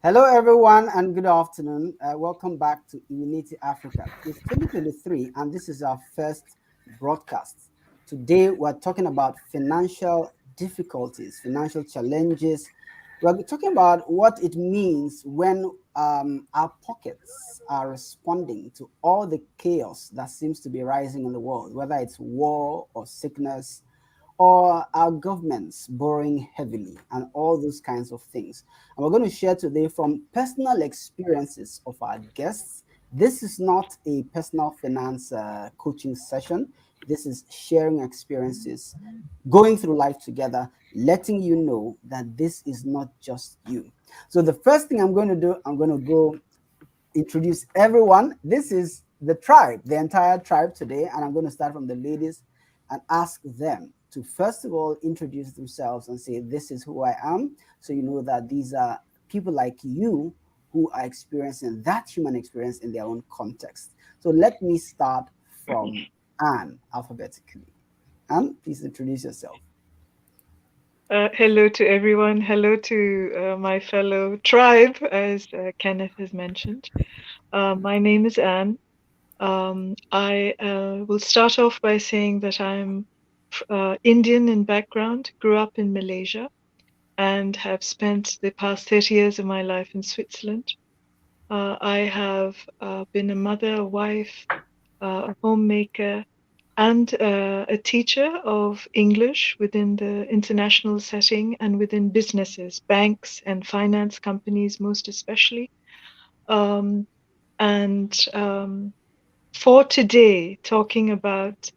Hello, everyone, and good afternoon. Welcome back to Unity Africa. It's 2023, and this is our first broadcast. Today, we're talking about financial difficulties, financial challenges. We're talking about what it means when our pockets are responding to all the chaos that seems to be rising in the world, whether it's war or sickness or our governments borrowing heavily and all those kinds of things. And we're going to share today from personal experiences of our guests. This is not a personal finance coaching session. This is sharing experiences, going through life together, letting you know that this is not just you. So the first thing I'm going to do, I'm going to go introduce everyone. This is the tribe, the entire tribe today, and I'm going to start from the ladies and ask them to first of all introduce themselves and say, "This is who I am," so you know that these are people like you who are experiencing that human experience in their own context. So let me start from Anne alphabetically. Anne, please introduce yourself. Hello to everyone. Hello to my fellow tribe, as Kenneth has mentioned. My name is Anne. I will start off by saying that I'm Indian in background, grew up in Malaysia, and have spent the past 30 years of my life in Switzerland. I have been a mother, a wife, a homemaker, and a teacher of English within the international setting and within businesses, banks and finance companies, most especially. Um, and for today, talking about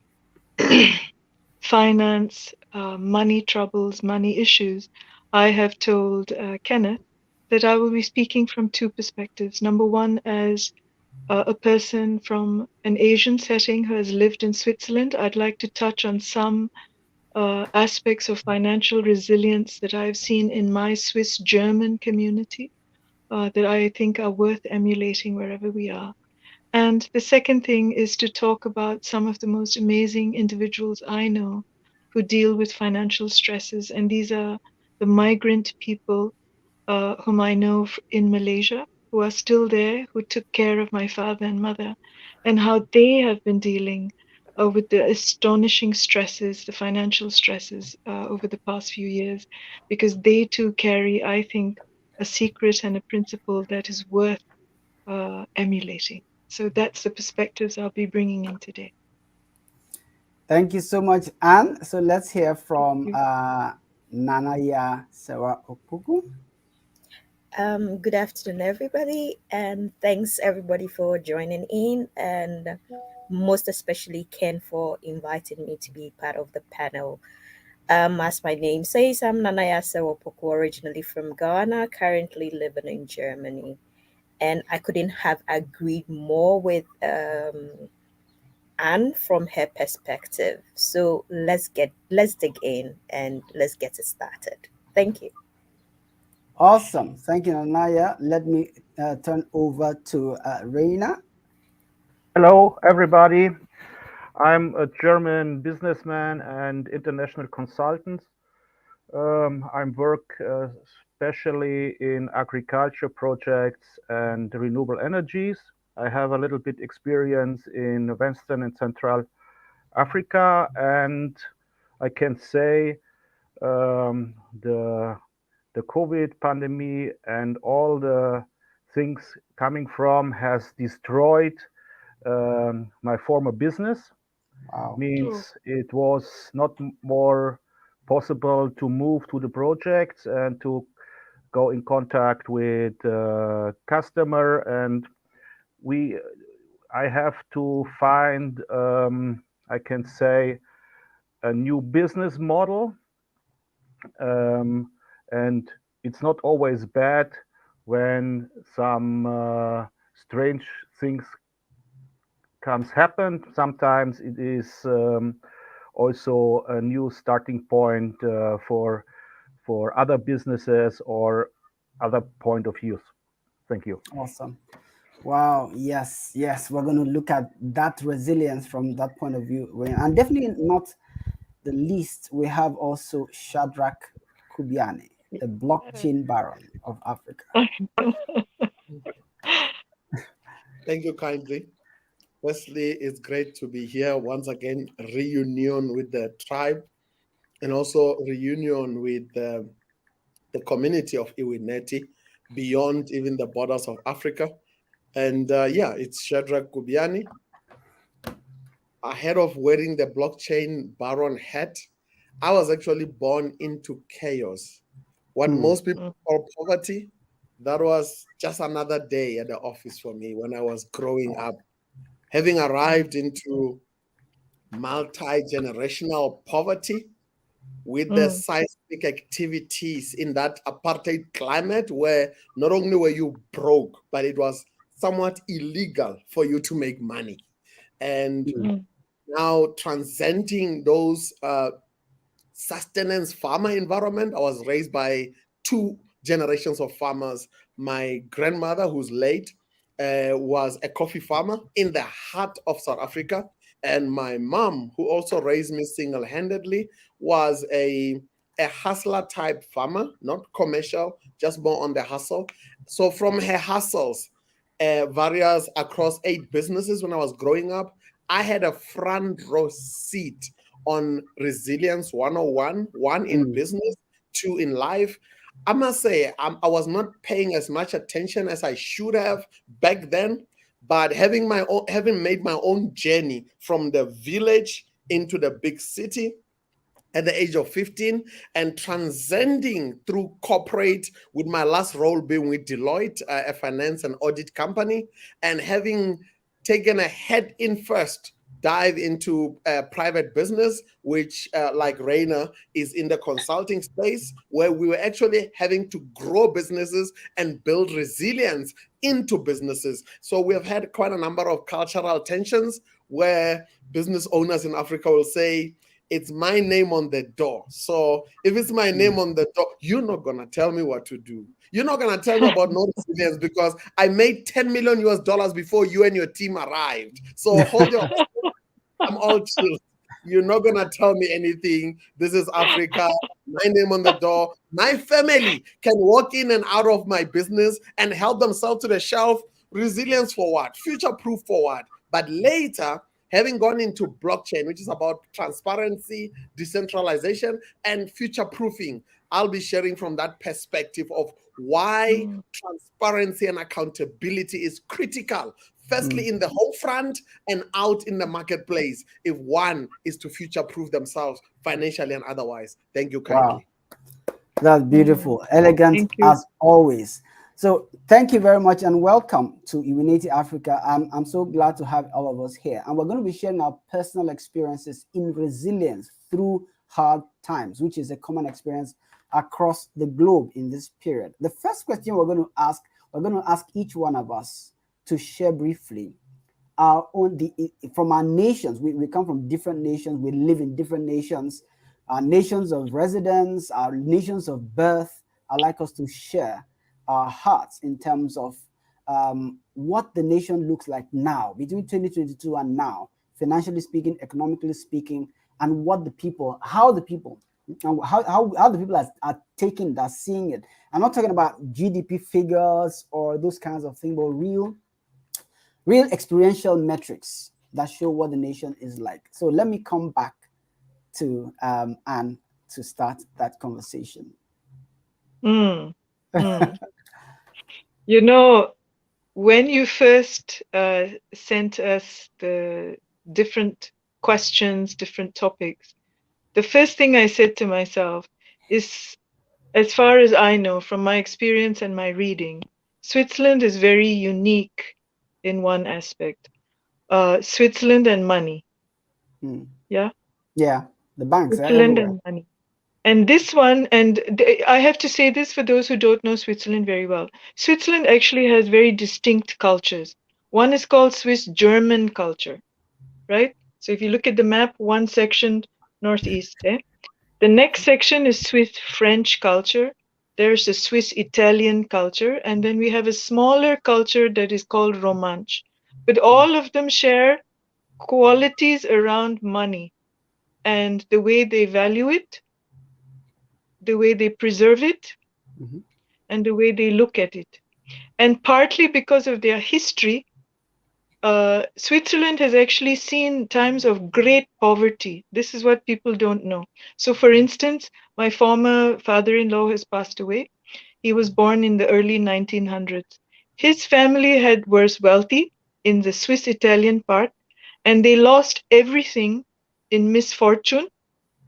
finance, money troubles, money issues, I have told Kenneth that I will be speaking from two perspectives. Number one, as a person from an Asian setting who has lived in Switzerland, I'd like to touch on some aspects of financial resilience that I've seen in my Swiss German community that I think are worth emulating wherever we are. And the second thing is to talk about some of the most amazing individuals I know who deal with financial stresses. And these are the migrant people whom I know in Malaysia, who are still there, who took care of my father and mother, and how they have been dealing with the astonishing stresses, the financial stresses over the past few years, because they too carry, I think, a secret and a principle that is worth emulating. So that's the perspectives I'll be bringing in today. Thank you so much, Anne. So let's hear Thank from you. Nanaya Sewa Okuku. Good afternoon, everybody, and thanks everybody for joining in, and most especially Ken for inviting me to be part of the panel. As my name says, I'm Nanaya Sewopoko, originally from Ghana, currently living in Germany, and I couldn't have agreed more with Anne from her perspective. So let's dig in and let's get it started. Thank you. Awesome. Thank you, Nanaya. Let me turn over to Reina. Hello, everybody. I'm a German businessman and international consultant. I work especially in agriculture projects and renewable energies. I have a little bit experience in Western and Central Africa, and I can say um, the the COVID pandemic and all the things coming from has destroyed my former business. Wow. Oh, Means it was not more possible to move to the projects and to go in contact with customer, and we I have to find I can say a new business model, um, and it's not always bad when some strange things comes happen. Sometimes it is also a new starting point for other businesses or other point of views. Thank you. Awesome. Wow. Yes. Yes. We're going to look at that resilience from that point of view. And definitely not the least, we have also Shadrach Kubiane. the blockchain baron of Africa. Thank you kindly. Firstly, it's great to be here once again, reunion with the tribe, and also reunion with the community of Iwineti beyond even the borders of Africa. And yeah, it's Shadrach Kubiani. Ahead of wearing the blockchain baron hat, I was actually born into chaos. What most people call poverty, that was just another day at the office for me when I was growing up. Having arrived into multi-generational poverty with the seismic activities in that apartheid climate where not only were you broke, but it was somewhat illegal for you to make money. And now transcending those sustenance farmer environment. I was raised by two generations of farmers. My grandmother, who's late, was a coffee farmer in the heart of South Africa. And my mom, who also raised me single-handedly, was a hustler type farmer, not commercial, just more on the hustle. So from her hustles, various across 8 businesses when I was growing up, I had a front row seat on resilience 101, one in business, 2 in life. I must say, I was not paying as much attention as I should have back then, but having made my own journey from the village into the big city at the age of 15 and transcending through corporate with my last role being with Deloitte, a finance and audit company, and having taken a head in first dive into private business, which like Rainer is in the consulting space, where we were actually having to grow businesses and build resilience into businesses. So we have had quite a number of cultural tensions where business owners in Africa will say, it's my name on the door. So if it's my name on the door, you're not going to tell me what to do. You're not going to tell me about no resilience because I made 10 million US dollars before you and your team arrived. So hold your, I'm all chill. You're not going to tell me anything. This is Africa. My name on the door. My family can walk in and out of my business and help themselves to the shelf. Resilience for what? Future proof for what? But later, having gone into blockchain, which is about transparency, decentralization, and future proofing, I'll be sharing from that perspective of why transparency and accountability is critical. Firstly, in the home front and out in the marketplace, if one is to future proof themselves financially and otherwise. Thank you kindly. Wow. That's beautiful. Elegant as always. So thank you very much and welcome to Unity Africa. I'm so glad to have all of us here. And we're going to be sharing our personal experiences in resilience through hard times, which is a common experience across the globe in this period. The first question we're going to ask each one of us to share briefly our own, from our nations. We come from different nations. We live in different nations, our nations of residence, our nations of birth. I'd like us to share our hearts in terms of what the nation looks like now, between 2022 and now, financially speaking, economically speaking, and what the people, how the people are taking that, seeing it. I'm not talking about GDP figures or those kinds of things, but real experiential metrics that show what the nation is like. So let me come back to Anne to start that conversation. You know, when you first sent us the different questions, different topics, the first thing I said to myself is, as far as I know from my experience and my reading, Switzerland is very unique in one aspect. Switzerland and money. Yeah? Yeah, the banks. Switzerland and money. And this one, and I have to say this for those who don't know Switzerland very well. Switzerland actually has very distinct cultures. One is called Swiss German culture, right? So if you look at the map, one section northeast. The next section is Swiss French culture. There's a Swiss Italian culture. And then we have a smaller culture that is called Romansh. But all of them share qualities around money and the way they value it. the way they preserve it Mhm. and the way they look at it. And partly because of their history, Switzerland has actually seen times of great poverty. This is what people don't know. So, for instance, my former father in law has passed away. He was born in the early 1900s. His family was wealthy in the Swiss Italian part, and they lost everything in misfortune.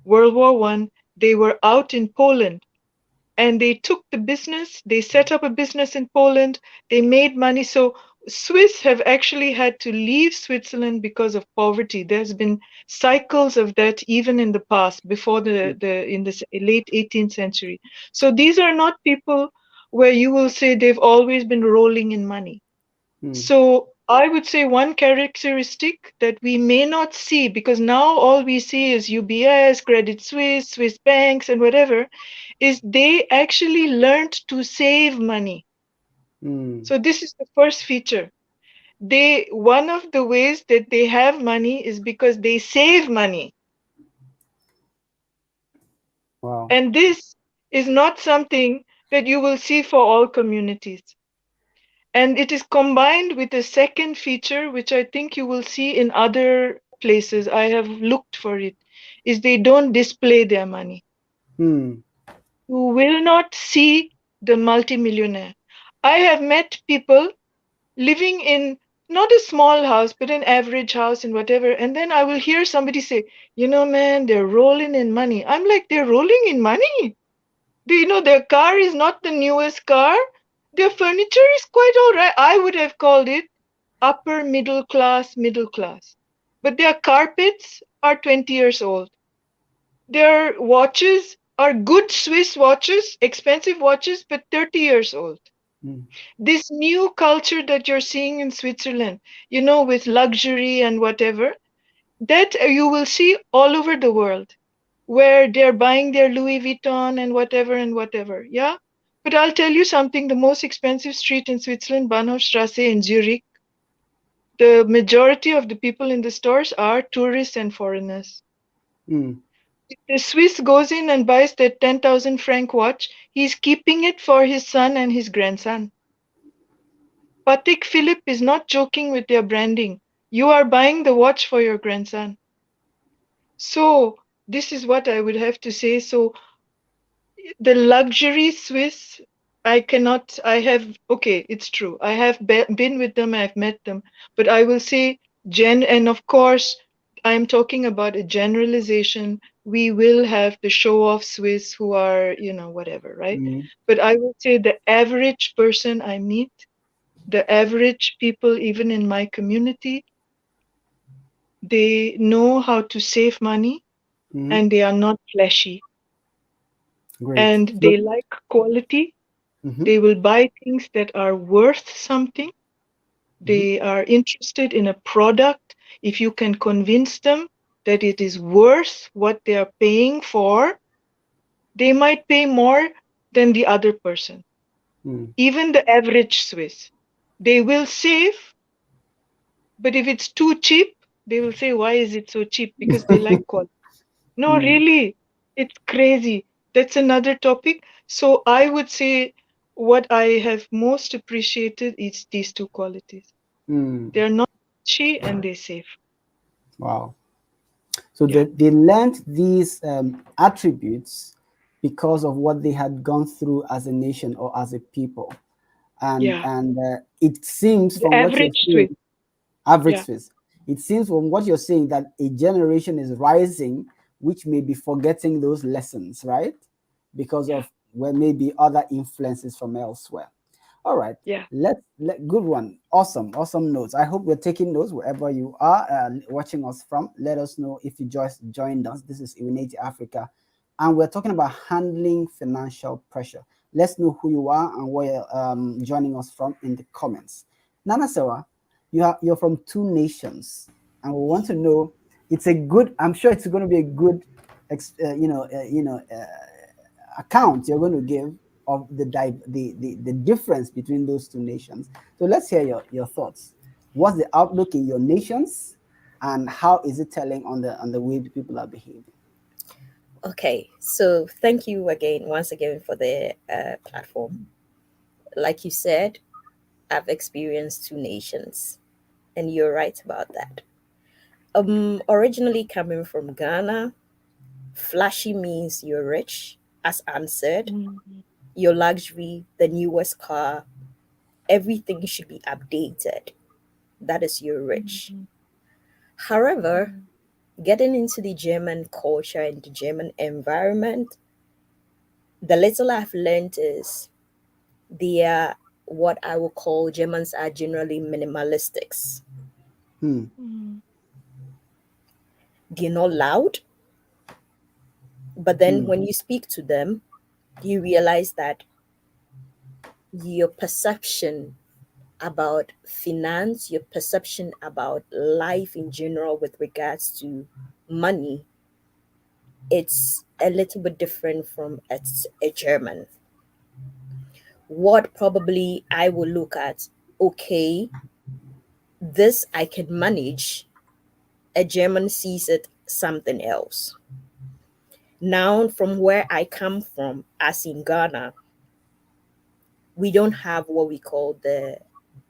World War One. They were out in Poland and they took the business, they set up a business in Poland, they made money. So Swiss have actually had to leave Switzerland because of poverty. There's been cycles of that even in the past, before in the late 18th century. So these are not people where you will say they've always been rolling in money. Mm. So I would say one characteristic that we may not see, because now all we see is UBS, Credit Suisse, Swiss banks, and whatever, is they actually learned to save money. Mm. So this is the first feature. One of the ways that they have money is because they save money. Wow. And this is not something that you will see for all communities. And it is combined with a second feature, which I think you will see in other places. I have looked for it, is they don't display their money. Mm. You will not see the multimillionaire. I have met people living in not a small house, but an average house and whatever. And then I will hear somebody say, man, they're rolling in money. I'm like, they're rolling in money. Their car is not the newest car. Their furniture is quite all right. I would have called it upper middle class, middle class. But their carpets are 20 years old. Their watches are good Swiss watches, expensive watches, but 30 years old. Mm. This new culture that you're seeing in Switzerland, with luxury and whatever, that you will see all over the world, where they're buying their Louis Vuitton and whatever and whatever. Yeah. But I'll tell you something, the most expensive street in Switzerland, Bahnhofstrasse in Zurich, the majority of the people in the stores are tourists and foreigners. Mm. The Swiss goes in and buys that 10,000 franc watch. He's keeping it for his son and his grandson. Patek Philippe is not joking with their branding. You are buying the watch for your grandson. So this is what I would have to say. So the luxury Swiss, okay, it's true. I have been with them, I've met them, but I will say, and of course, I'm talking about a generalization. We will have the show off Swiss who are, whatever, right? Mm. But I would say the average person I meet, the average people, even in my community, they know how to save money Mm. and they are not flashy Great. and So, they like quality. mhm, They will buy things that are worth something. mhm, They are interested in a product. If you can convince them that it is worth what they are paying for, they might pay more than the other person. mm. Even the average Swiss. They will save, but if it's too cheap, they will say, why is it so cheap? Because they like quality. No, Mm. really, it's crazy. That's another topic. So I would say what I have most appreciated is these two qualities. Mm. They're not pushy and they save. Wow. So Yeah. they learned these attributes because of what they had gone through as a nation or as a people. And Yeah. it seems The from what you're average Swiss. saying, average Yeah. Swiss, it seems from what you're saying that a generation is rising which may be forgetting those lessons, right? Because Yeah. of where maybe other influences from elsewhere. All right. Yeah. Good one. Awesome notes. I hope you're taking notes wherever you are watching us from. Let us know if you just joined us. This is Unity Africa, and we're talking about handling financial pressure. Let's know who you are and where you're joining us from in the comments. Nana Sewa, you're from two nations, and we want to know. It's a good. I'm sure it's going to be a good, account you're going to give of the difference between those two nations. So let's hear your thoughts. What's the outlook in your nations, and how is it telling on the way the people are behaving? Okay, so thank you again, once again, for the platform. Like you said, I've experienced two nations, and you're right about that. Originally coming from Ghana, flashy means you're rich, as answered. Mm, Your luxury, the newest car, everything should be updated. That is your rich. mm, However, getting into the German culture and the German environment, the little I've learned is they are what I would call Germans are generally minimalistics. Hmm. mm, They're not loud, but then Hmm. when you speak to them, you realize that your perception about finance, your perception about life in general with regards to money, it's a little bit different from a German. What probably I will look at, okay, this I can manage, a German sees it something else. Now, from where I come from, as in Ghana, we don't have what we call the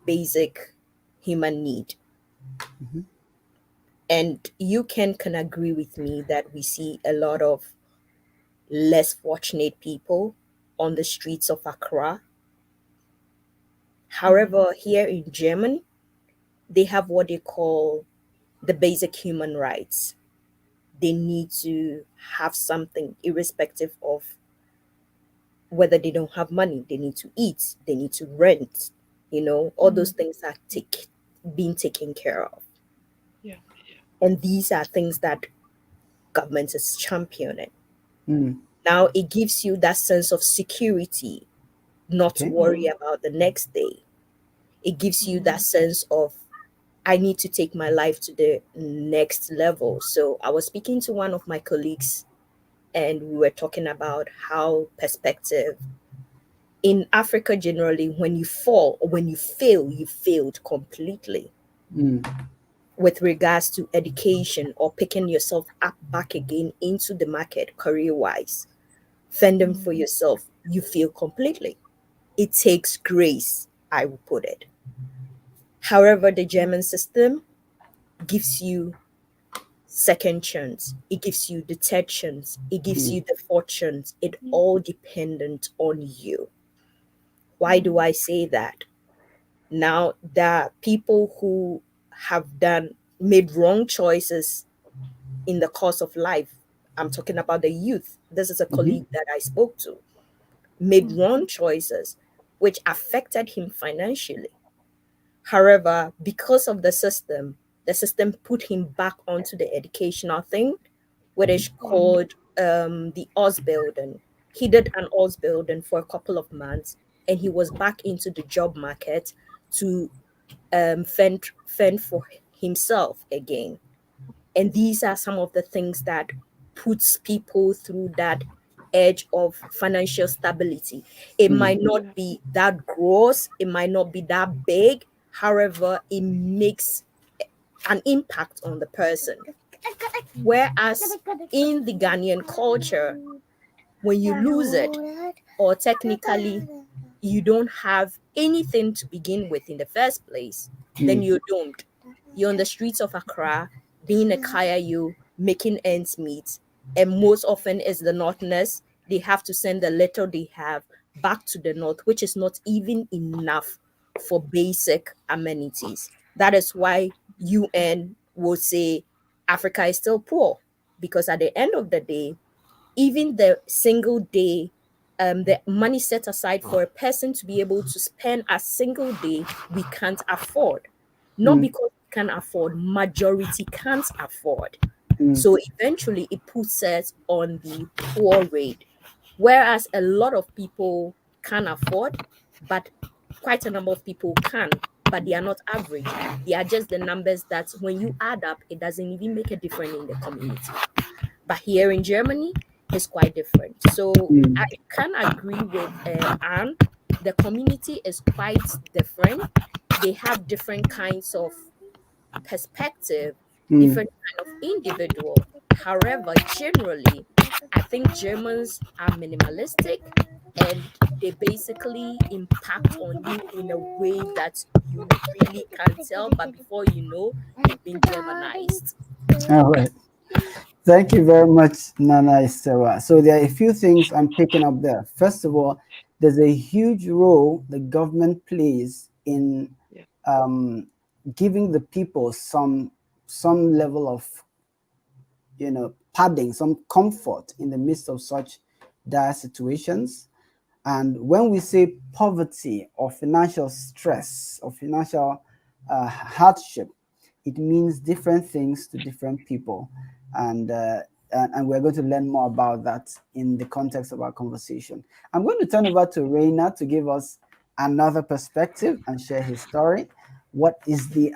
basic human need. Mhm. And you can agree with me that we see a lot of less fortunate people on the streets of Accra. mm, However, here in Germany, they have what they call the basic human rights. They need to have something, irrespective of whether they don't have money. They need to eat, they need to rent, all those mm. things are being taken care of. Yeah. And these are things that government is championing. Hmm. Now it gives you that sense of security, not to Okay. worry Mm, about the next day. It gives you that mm, sense of, I need to take my life to the next level. So I was speaking to one of my colleagues, and we were talking about how perspective in Africa generally, when you fall or when you fail, you failed completely Hmm. with regards to education or picking yourself up back again into the market career wise, fending for mm, yourself, you fail completely. It takes grace, I will put it. However, the German system gives you second chance, it gives you the third chance, it gives Hmm. you the fourth chance. It mm, all dependent on you. Why do mm, I say that? Now, there are people who have made wrong choices in the course of life. I'm talking about the youth. This is a Mhm. colleague that I spoke to, made mm, wrong choices, which affected him financially. However, because of the system put him back onto the educational thing, what is mm, called the Ausbildung. He did an Ausbildung for a couple of months, and he was back into the job market to fend for himself again. And these are some of the things that puts people through that edge of financial stability. It Hmm. might not yeah. be that gross, it might not be that big. However, it makes an impact on the person. Mm, Whereas in the Ghanaian culture, when you lose it, or technically you don't have anything to begin with in the first place, then Hmm. you're doomed. You're on the streets of Accra, being a kaya you, making ends meet. And most often is the northerners, they have to send the little they have back to the north, which is not even enough for basic amenities. That is why UN will say Africa is still poor, because at the end of the day, even the single day, the money set aside for a person to be able to spend a single day, we can't afford. Not Hmm. because we can't afford, majority can't afford. Hmm. So eventually it puts us on the poor rate. Whereas a lot of people can afford, but quite a number of people can, but they are not average. They are just the numbers that when you add up, it doesn't even make a difference in the community. But here in Germany, it's quite different. So I Hmm. can agree with Anne. The community is quite different. They have different kinds of perspective, Hmm. different kind of individual. However, generally, I think Germans are minimalistic, and they basically impact on you in a way that you really can't tell, but before you know, you've been Germanized. All right. Thank you very much, Nana Isewa. So there are a few things I'm picking up there. First of all, there's a huge role the government plays in Yeah. um, giving the people some level of padding, some comfort in the midst of such dire situations. And when we say poverty or financial stress or financial hardship, it means different things to different people. And, uh, and we're going to learn more about that in the context of our conversation. I'm going to turn over to Reina to give us another perspective and share his story. What is the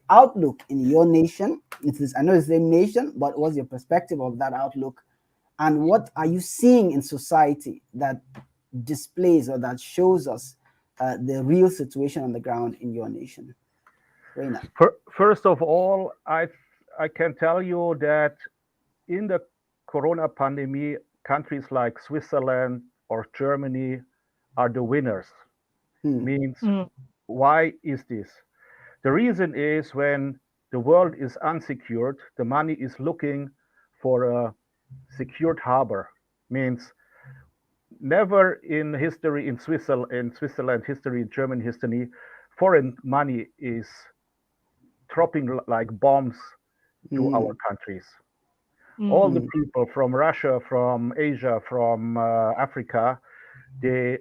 outlook in your nation? It is, I know it's the same nation, but what's your perspective of that outlook? And what are you seeing in society that displays or that shows us the real situation on the ground in your nation? Reina. First of all, I can tell you that in the corona pandemic, countries like Switzerland or Germany are the winners. Hmm. Means, Mm. why is this? The reason is when the world is unsecured, the money is looking for a secured harbor. Means never in history in Switzerland history, in German history, foreign money is dropping like bombs to Hmm. our countries. All the Mm. Hmm. people from Russia, from Asia, from Africa, they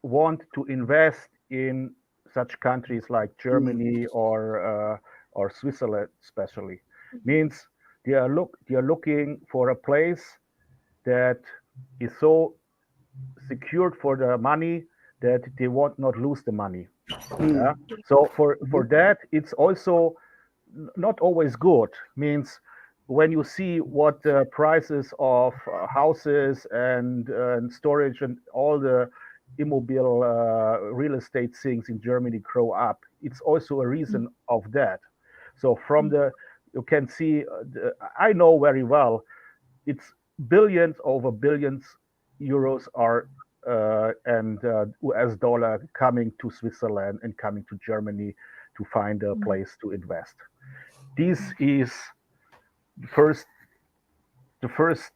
want to invest in such countries like Hmm. Germany or Switzerland, especially. Means they are looking for a place that is so secured for the money that they want not lose the money. Hmm. Yeah. So Mhm. for that, it's also not always good. Means when you see what the prices of houses and storage and all the immobile real estate things in Germany grow up, it's also a Mm. reason of that. So from Mm. the you can see, I know very well, it's billions over billions euros are and US dollar coming to Switzerland and coming to Germany to find a Mm. place to invest. This is first the first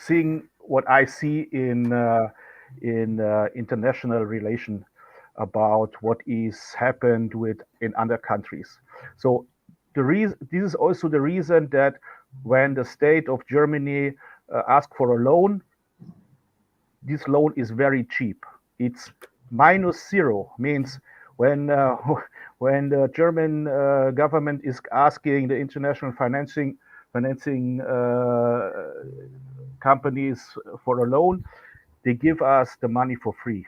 thing what I see in international relation about what is happened with in other countries. So the reason this is also the reason that when the state of Germany asked for a loan, this loan is very cheap. It's minus zero, means when when the German government is asking the international financing companies for a loan, they give us the money for free.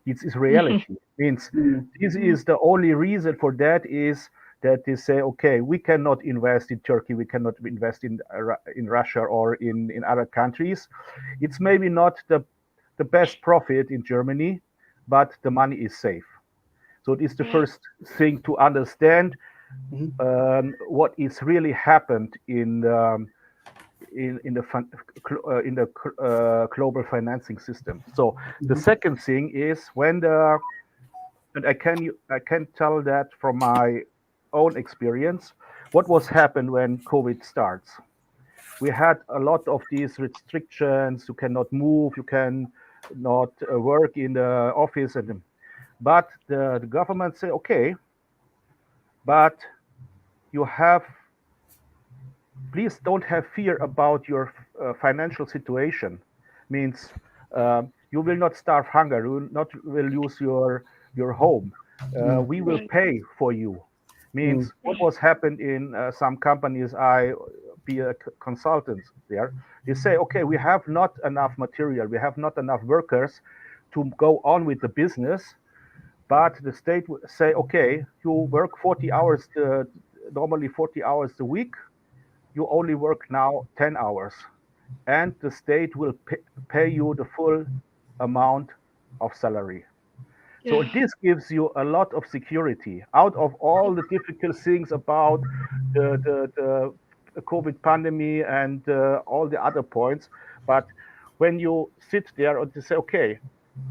It's reality. Means Hmm. this Mm. is the only reason for that is that they say, okay, we cannot invest in Turkey, we cannot invest in Russia or in other countries. It's maybe not the best profit in Germany, but the money is safe. So it is the Yeah. first thing to understand Mhm. what is really happened in the global financing system. So the Mhm. second thing is when the and I can tell that from my own experience. What was happened when COVID starts? We had a lot of these restrictions. You cannot move. You can not work in the office, and but the government say, okay, but you have please don't have fear about your financial situation. Means you will not starve hunger. You will lose your home. Hmm. We will Right. pay for you. Hmm. Means what was happened in some companies. I be a consultant there. They say, okay, we have not enough material. We have not enough workers to go on with the business. But the state would say, okay, you work 40 hours, normally 40 hours a week, you only work now 10 hours, and the state will pay you the full amount of salary. So Yeah. this gives you a lot of security out of all the difficult things about the COVID pandemic and all the other points. But when you sit there and you say, okay,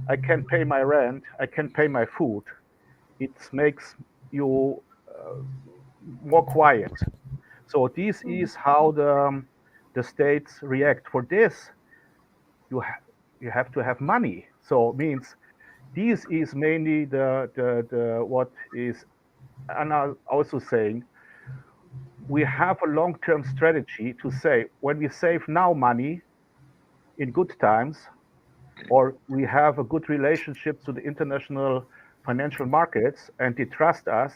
I can pay my rent, I can pay my food, it makes you more quiet. So this is how the states react. For this, you have to have money. So means this is mainly the what is Anna also saying. We have a long-term strategy to say when we save now money in good times, or we have a good relationship to the international financial markets and they trust us,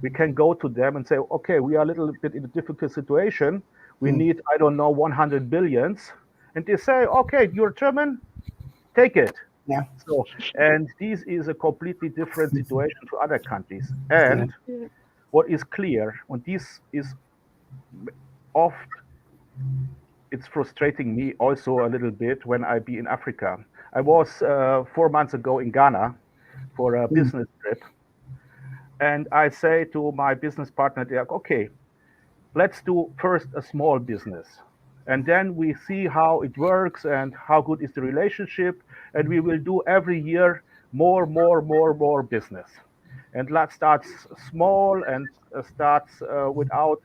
we can go to them and say, okay, we are a little bit in a difficult situation. We need, I don't know, 100 billions. And they say, okay, you're German, take it. Yeah. So, and this is a completely different situation to other countries. And Yeah. what is clear, and this is oft, it's frustrating me also a little bit when I be in Africa. I was 4 months ago in Ghana for a business trip. And I say to my business partner, they're like, okay, let's do first a small business. And then we see how it works and how good is the relationship. And we will do every year more business. And let's start small and starts without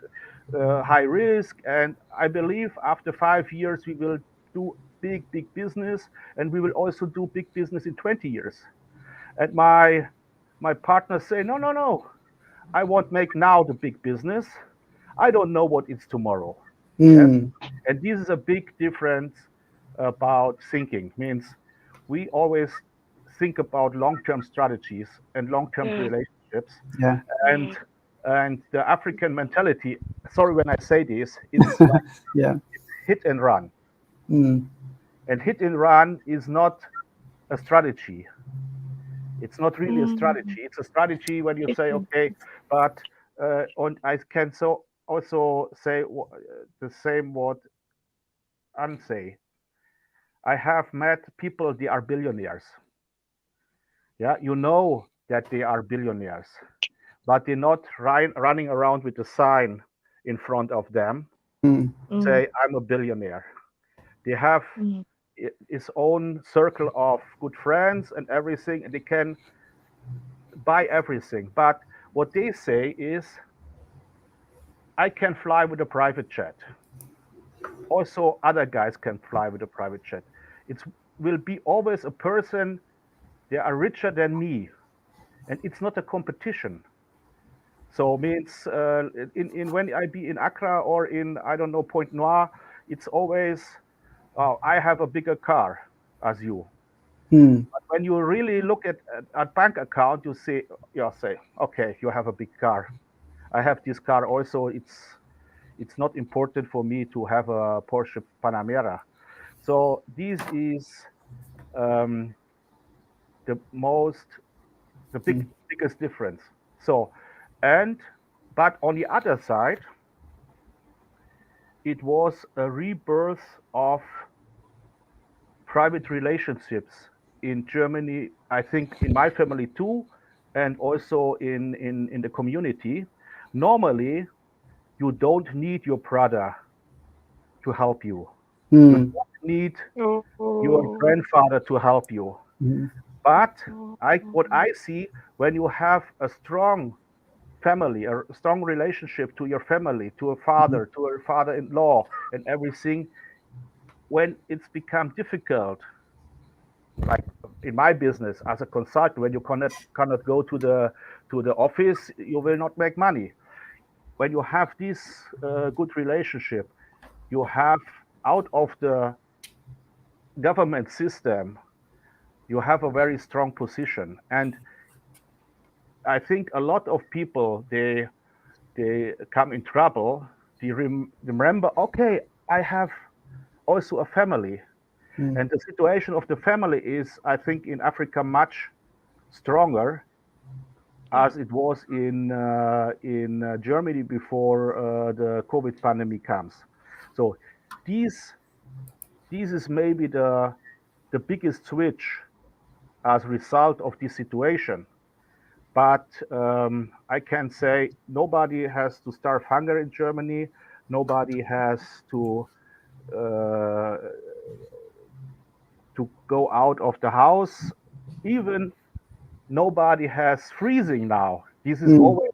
high risk. And I believe after 5 years, we will do big business. And we will also do big business in 20 years. And my partner say, no, I won't make now the big business. I don't know what it's tomorrow. Yes. And this is a big difference about thinking. Means we always think about long-term strategies and long-term Yeah. relationships. Yeah. And and the African mentality, sorry when I say this, it's like Yeah. hit and run. And hit and run is not a strategy. It's not really a strategy. It's a strategy when you say, okay, but and I can so also say the same what Anne say. I have met people, they are billionaires. Yeah, you know that they are billionaires, but they're not running around with a sign in front of them, say, I'm a billionaire. They have his own circle of good friends and everything, and they can buy everything. But what they say is, I can fly with a private jet. Also, other guys can fly with a private jet. It will be always a person, they are richer than me. And it's not a competition. So means in when I be in Accra or in, I don't know, Point Noir, it's always, oh, I have a bigger car as you. But when you really look at bank account, you say, okay, you have a big car. I have this car also. It's not important for me to have a Porsche Panamera. So this is um, the biggest difference. So, and but on the other side, it was a rebirth of private relationships in Germany. I think in my family too, and also in the community. Normally, you don't need your brother to help you. You don't need your grandfather to help you. But what I see, when you have a strong family, a strong relationship to your family, to a father-in-law, and everything, when it's become difficult, like in my business as a consultant, when you cannot go to the office, you will not make money. When you have this good relationship, you have out of the government system, you have a very strong position. And I think a lot of people, they come in trouble. They remember, okay, I have also a family. And the situation of the family is, I think, in Africa much stronger as it was in Germany before the COVID pandemic comes. So this is maybe the biggest switch as a result of this situation. But I can say nobody has to starve hunger in Germany. Nobody has uh, to go out of the house. Even nobody has freezing now. This is Mm, always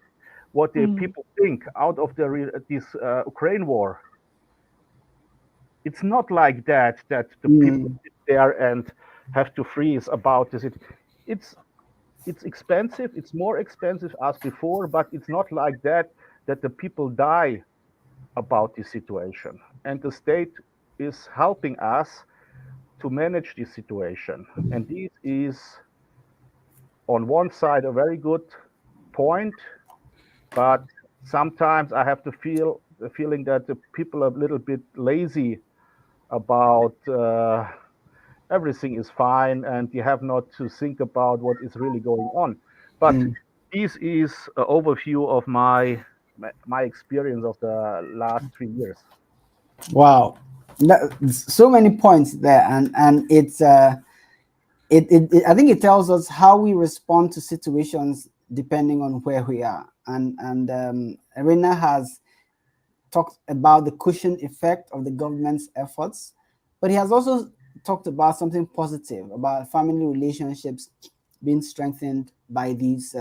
what the Mm. people think out of this Ukraine war. It's not like that the people mm, sit there and have to freeze about this. It's it's expensive. It's more expensive as before, but it's not like that the people die about this situation. And the state is helping us to manage this situation. And this is on one side a very good point, but sometimes I have the feeling that the people are a little bit lazy about everything is fine and you have not to think about what is really going on. But mm. this is an overview of my experience of the last 3 years. Wow, so many points there, and I think it tells us how we respond to situations depending on where we are. And Arena has talked about the cushion effect of the government's efforts, but he has also talked about something positive about family relationships being strengthened by these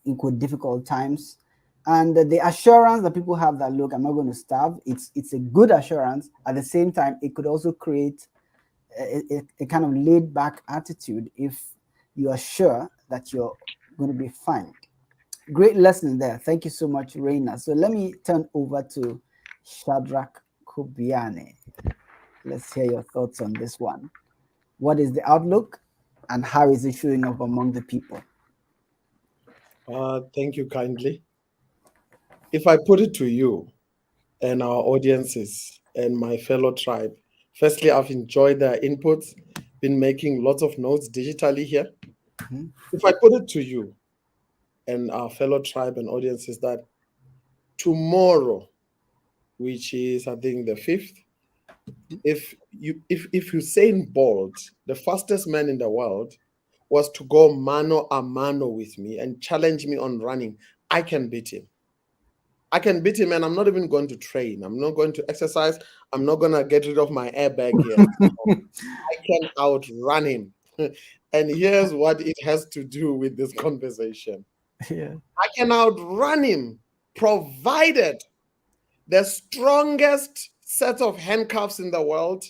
equal difficult times, and the assurance that people have that, look, I'm not going to starve. It's a good assurance. At the same time, it could also create a kind of laid back attitude if you are sure that you're going to be fine. Great lesson there. Thank you so much, Reina. So let me turn over to Shadrach Kubiane. Let's hear your thoughts on this one. What is the outlook and how is it showing up among the people? Thank you kindly. If I put it to you and our audiences and my fellow tribe, firstly, I've enjoyed their inputs, been making lots of notes digitally here. Mhm. If I put it to you and our fellow tribe and audiences that tomorrow, which is I think the 5th, if Usain Bolt, the fastest man in the world, was to go mano a mano with me and challenge me on running, I can beat him. I can beat him, and I'm not even going to train. I'm not going to exercise. I'm not going to get rid of my airbag yet. I can outrun him. And here's what it has to do with this conversation. Yeah. I can outrun him, provided the strongest set of handcuffs in the world,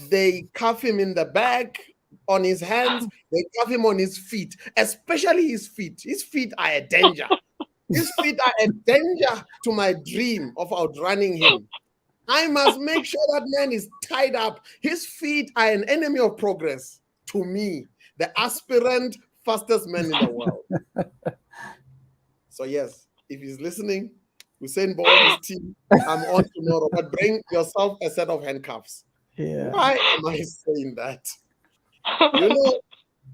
they cuff him in the back, on his hands, they cuff him on his feet, especially his feet. His feet are a danger. His feet are a danger to my dream of outrunning him. I must make sure that man is tied up. His feet are an enemy of progress to me, the aspirant fastest man in the world. So, yes, if he's listening, Usain Bolt, his team, I'm on tomorrow, but bring yourself a set of handcuffs. Yeah. Why am I saying that? You know,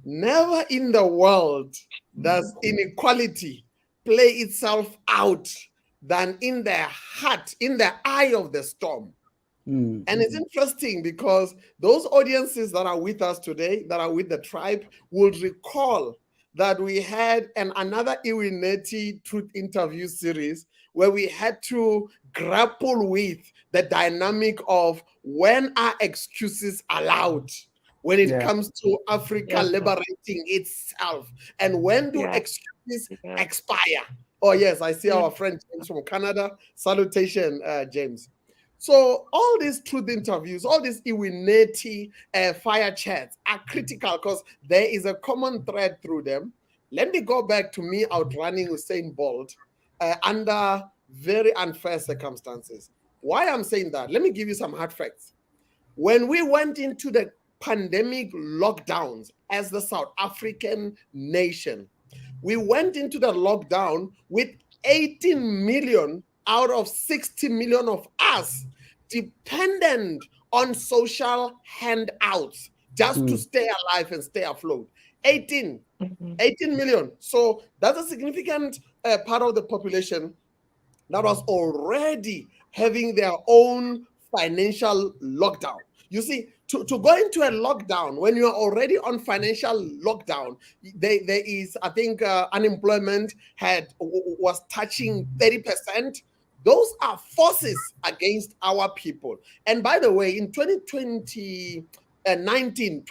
never in the world does inequality play itself out than in the heart, in the eye of the storm. Mm. And it's interesting because those audiences that are with us today, that are with the tribe, will recall that we had another Iwineti Truth Interview series where we had to grapple with the dynamic of when are excuses allowed when it Yeah. comes to Africa Yes. liberating itself, and when do Yeah. excuses Yeah. expire? Oh, yes, I see Yeah. our friend James from Canada. Salutation, James. So all these truth interviews, all these Iwineti fire chats are critical because there is a common thread through them. Let me go back to me outrunning Usain Bolt under very unfair circumstances. Why I'm saying that? Let me give you some hard facts. When we went into the pandemic lockdowns as the South African nation, we went into the lockdown with 18 million out of 60 million of us dependent on social handouts just to Mm. stay alive and stay afloat. 18, Mhm. 18 million. So that's a significant part of the population that was already having their own financial lockdown. You see, to go into a lockdown when you are already on financial lockdown, there is, I think, unemployment was touching 30%. Those are forces against our people. And by the way, in 2019,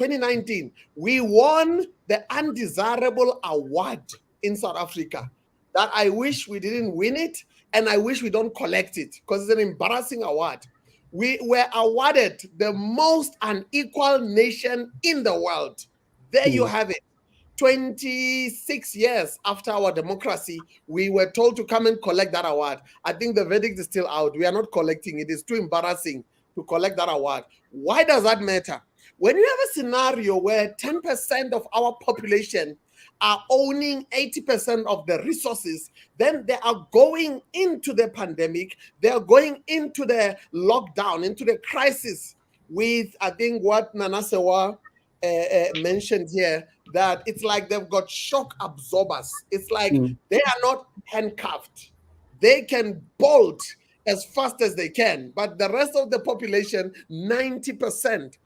we won the undesirable award in South Africa that I wish we didn't win it, and I wish we don't collect it because it's an embarrassing award. We were awarded the most unequal nation in the world. There you have it. 26 years after our democracy, we were told to come and collect that award. I think the verdict is still out. We are not collecting it. It's too embarrassing to collect that award. Why does that matter? When you have a scenario where 10% of our population are owning 80% of the resources, then they are going into the pandemic, they are going into the lockdown, into the crisis with, I think, what Nanasewa mentioned here, that it's like they've got shock absorbers. It's like they are not handcuffed. They can bolt as fast as they can, but the rest of the population, 90%,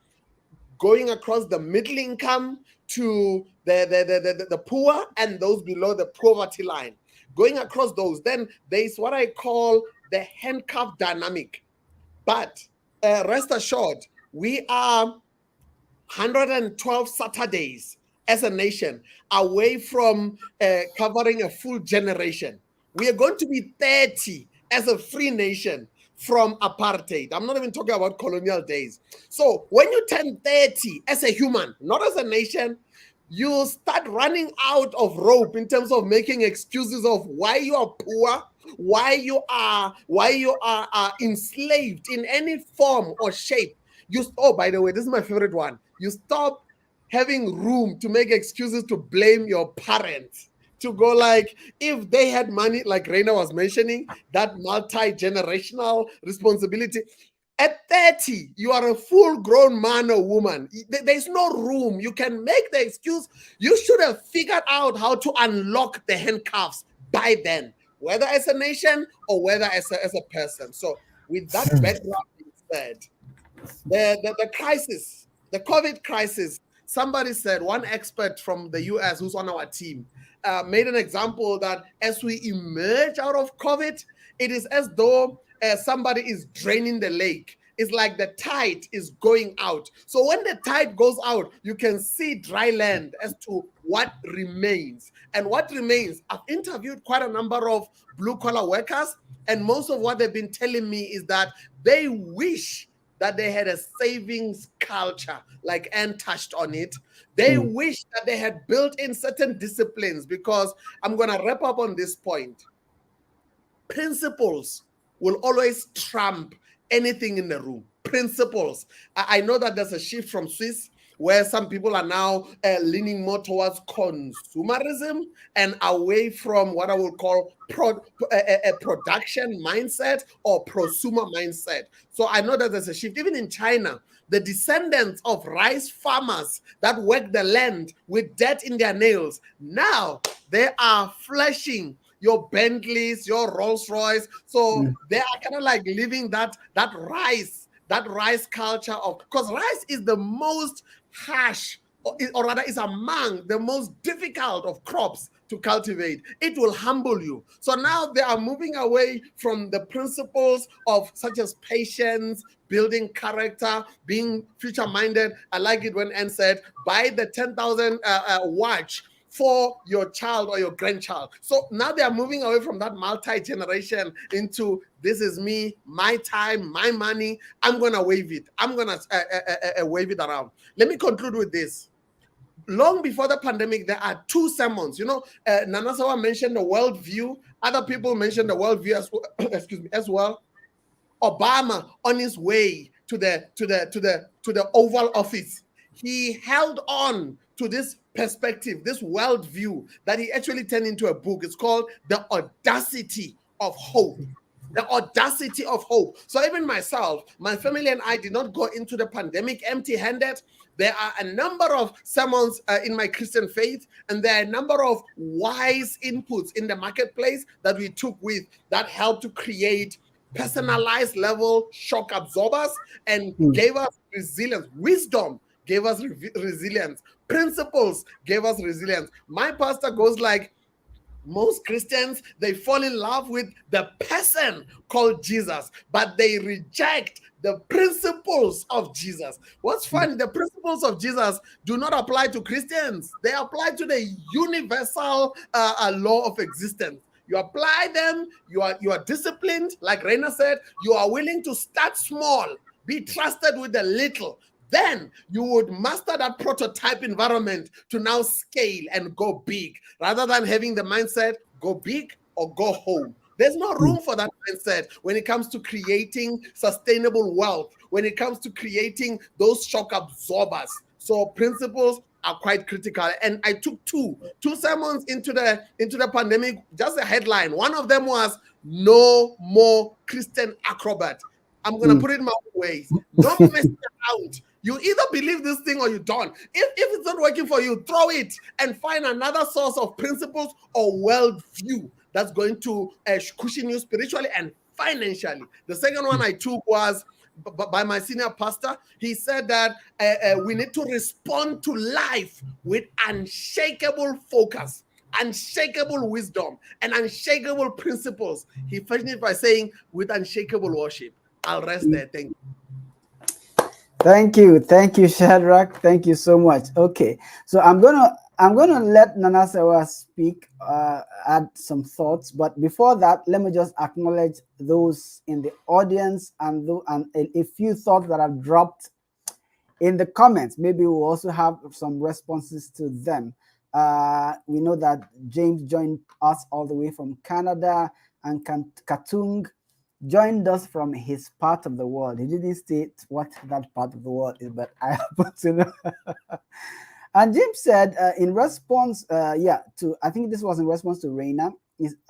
going across the middle income to the poor and those below the poverty line, going across those, then there's what I call the handcuff dynamic. But rest assured, we are 112 Saturdays as a nation away from covering a full generation. We are going to be 30 as a free nation from apartheid. I'm not even talking about colonial days. So when you turn 30 as a human, not as a nation, you start running out of rope in terms of making excuses of why you are poor, why you are enslaved in any form or shape. Oh, by the way, this is my favorite one. You stop having room to make excuses to blame your parents, to go like, if they had money, like Reina was mentioning, that multi-generational responsibility. At 30, you are a full-grown man or woman. There's no room. You can make the excuse. You should have figured out how to unlock the handcuffs by then, whether as a nation or whether as a person. So with that background being said, the crisis, the COVID crisis, somebody said, one expert from the US who's on our team made an example that as we emerge out of COVID, it is as though somebody is draining the lake. It's like the tide is going out. So when the tide goes out, you can see dry land as to what remains. And what remains, I've interviewed quite a number of blue-collar workers, and most of what they've been telling me is that they wish that they had a savings culture, like Anne touched on it. They wish that they had built in certain disciplines, because I'm going to wrap up on this point. Principles will always trump anything in the room. Principles. I know that there's a shift from Swiss where some people are now leaning more towards consumerism and away from what I would call a production mindset or prosumer mindset. So I know that there's a shift. Even in China, the descendants of rice farmers that work the land with dirt in their nails, now they are flashing your Bentleys, your Rolls Royce. So they are kind of like living that rice culture of, because rice is the most harsh, or rather is among the most difficult of crops to cultivate. It will humble you. So now they are moving away from the principles of such as patience, building character, being future-minded. I like it when Anne said, buy the 10,000 watch for your child or your grandchild. So now they are moving away from that multi-generation into, this is me, my time, my money. I'm going to wave it. I'm going to wave it around. Let me conclude with this. Long before the pandemic, there are two sermons. You know, Nanasawa mentioned the worldview. Other people mentioned the worldview as well, excuse me, as well. Obama, on his way to the Oval Office, he held on to this perspective, this worldview that he actually turned into a book. It's called The Audacity of Hope. The Audacity of Hope. So even myself, my family and I did not go into the pandemic empty-handed. There are a number of sermons in my Christian faith, and there are a number of wise inputs in the marketplace that we took with that helped to create personalized level shock absorbers and gave us resilience. Wisdom gave us resilience. Principles gave us resilience. My pastor goes like, Most Christians, they fall in love with the person called Jesus, but they reject the principles of Jesus. What's funny, the principles of Jesus do not apply to Christians. They apply to the universal law of existence. You apply them, you are disciplined, like Raina said, you are willing to start small, be trusted with the little. Then you would master that prototype environment to now scale and go big, rather than having the mindset, go big or go home. There's no room for that mindset when it comes to creating sustainable wealth, when it comes to creating those shock absorbers. So principles are quite critical. And I took two sermons into the pandemic, just a headline. One of them was no more Christian acrobat. I'm gonna put it my ways. No messing around. You either believe this thing or you don't. If it's not working for you, throw it and find another source of principles or worldview that's going to cushion you spiritually and financially. The second one I took was by my senior pastor. He said that we need to respond to life with unshakable focus, unshakable wisdom, and unshakable principles. He finished it by saying, with unshakable worship. I'll rest there. Thank you. Thank you, Shadrach. Thank you so much. Okay, so I'm gonna let Nanasewa speak, add some thoughts. But before that, let me just acknowledge those in the audience and a few thoughts that I've dropped in the comments. Maybe we'll also have some responses to them. We know that James joined us all the way from Canada, and Katung joined us from his part of the world. He didn't state what that part of the world is, but I happen to know. And James said, in response, I think this was in response to Reina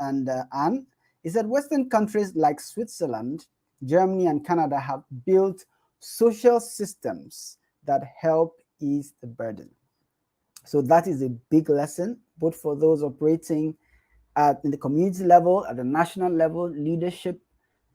and Anne. He said, Western countries like Switzerland, Germany, and Canada have built social systems that help ease the burden. So that is a big lesson, both for those operating in the community level, at the national level, leadership,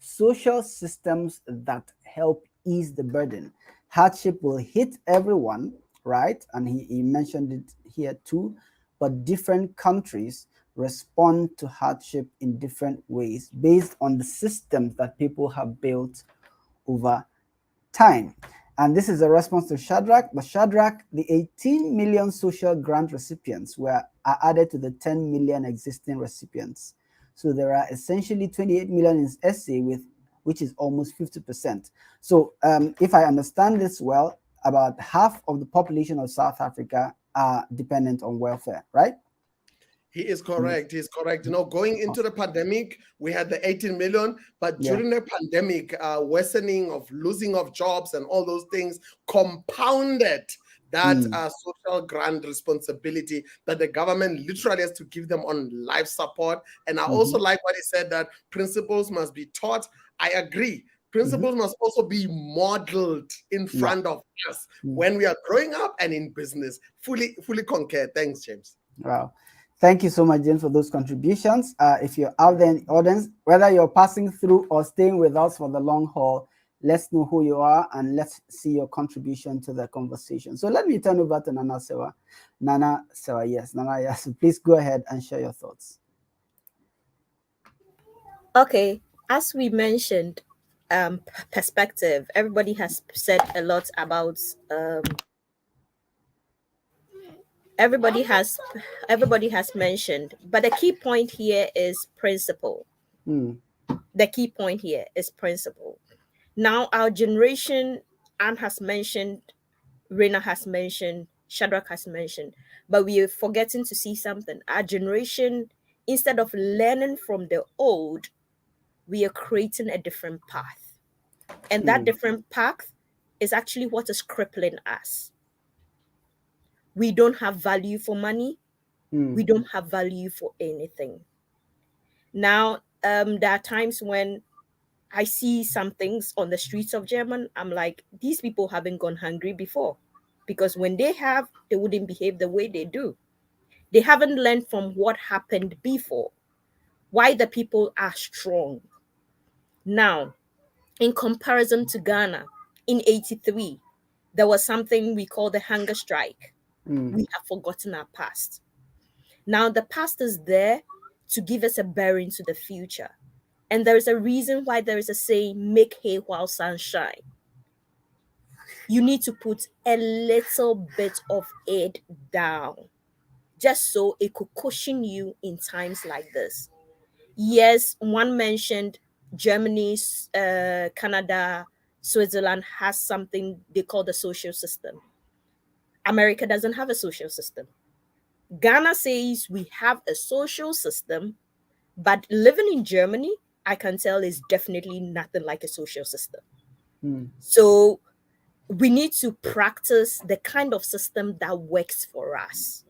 social systems that help ease the burden. Hardship will hit everyone, right? And he mentioned it here too, but different countries respond to hardship in different ways based on the systems that people have built over time. And this is a response to Shadrach. But Shadrach, the 18 million social grant recipients are added to the 10 million existing recipients. So there are essentially 28 million in SA, which is almost 50%. So if I understand this well, about half of the population of South Africa are dependent on welfare, right? He is correct. He's correct. Going into the pandemic, we had the 18 million, but during the pandemic, worsening of losing of jobs and all those things compounded that social grant responsibility that the government literally has to give them on life support. And I also like what he said, that principles must be taught. I agree. Principles must also be modeled in front of us when we are growing up and in business. Fully concur. Thanks, James. Wow. Thank you so much, James, for those contributions. If you're out there in the audience, whether you're passing through or staying with us for the long haul, let's know who you are and let's see your contribution to the conversation. So let me turn over to Nana Sewa. Nana Sewa, yes. Nana, yes. Please go ahead and share your thoughts. Okay, as we mentioned, perspective. Everybody has said a lot about everybody has mentioned, but the key point here is principle. The key point here is principle. Now, our generation, Anne has mentioned, Rena has mentioned, Shadrach has mentioned, but we are forgetting to see something. Our generation, instead of learning from the old, we are creating a different path. And that different path is actually what is crippling us. We don't have value for money. We don't have value for anything. Now, there are times when I see some things on the streets of German. I'm like, these people haven't gone hungry before, because when they have, they wouldn't behave the way they do. They haven't learned from what happened before, why the people are strong. Now, in comparison to Ghana, in 83, there was something we call the hunger strike. We have forgotten our past. Now, the past is there to give us a bearing to the future. And there is a reason why there is a saying, make hay while sun shine. You need to put a little bit of it down, just so it could cushion you in times like this. Yes, one mentioned Germany, Canada, Switzerland has something they call the social system. America doesn't have a social system. Ghana says we have a social system, but living in Germany, I can tell, is definitely nothing like a social system. So we need to practice the kind of system that works for us.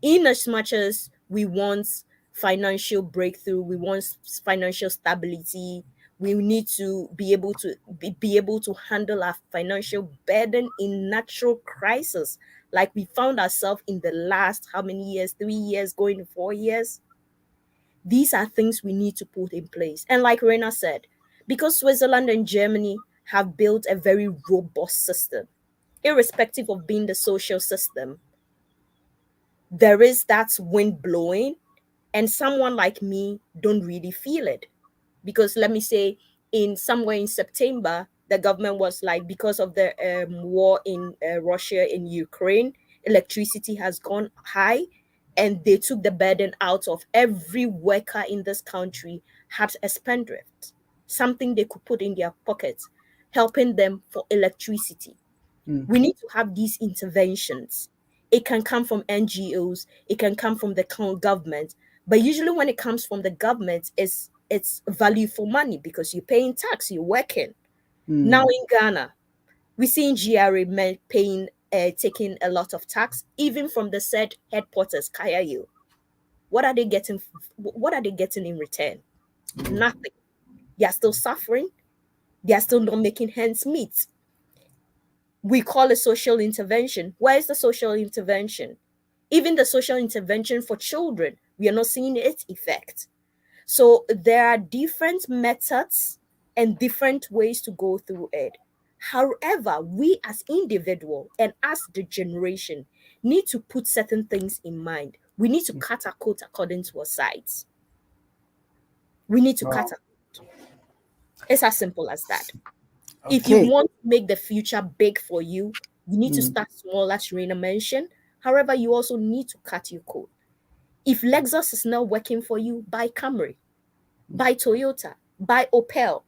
In as much as we want financial breakthrough, we want financial stability, we need to be able to handle our financial burden in natural crisis, like we found ourselves in the last how many years, 3 years going to 4 years. These are things we need to put in place. And like Rena said, because Switzerland and Germany have built a very robust system, irrespective of being the social system, there is that wind blowing, and someone like me don't really feel it. Because let me say, in somewhere in September, the government was like, because of the war in Russia in Ukraine, electricity has gone high, and they took the burden out of every worker in this country had a spendthrift, something they could put in their pockets, helping them for electricity. We need to have these interventions. It can come from NGOs, it can come from the government, but usually when it comes from the government, it's value for money because you're paying tax, you're working. Now in Ghana, we see in GRA men paying, taking a lot of tax, even from the said headquarters, Kayayo. What are they getting? What are they getting in return? Nothing. They are still suffering. They are still not making ends meet. We call it social intervention. Where is the social intervention? Even the social intervention for children, we are not seeing its effect. So there are different methods and different ways to go through it. However, we as individual and as the generation need to put certain things in mind. We need to cut our coat according to our size. We need to cut our coat. It's as simple as that. If you want to make the future big for you, you need to start small, as Rena mentioned. However, you also need to cut your coat. If Lexus is not working for you, buy Camry, buy Toyota, buy Opel.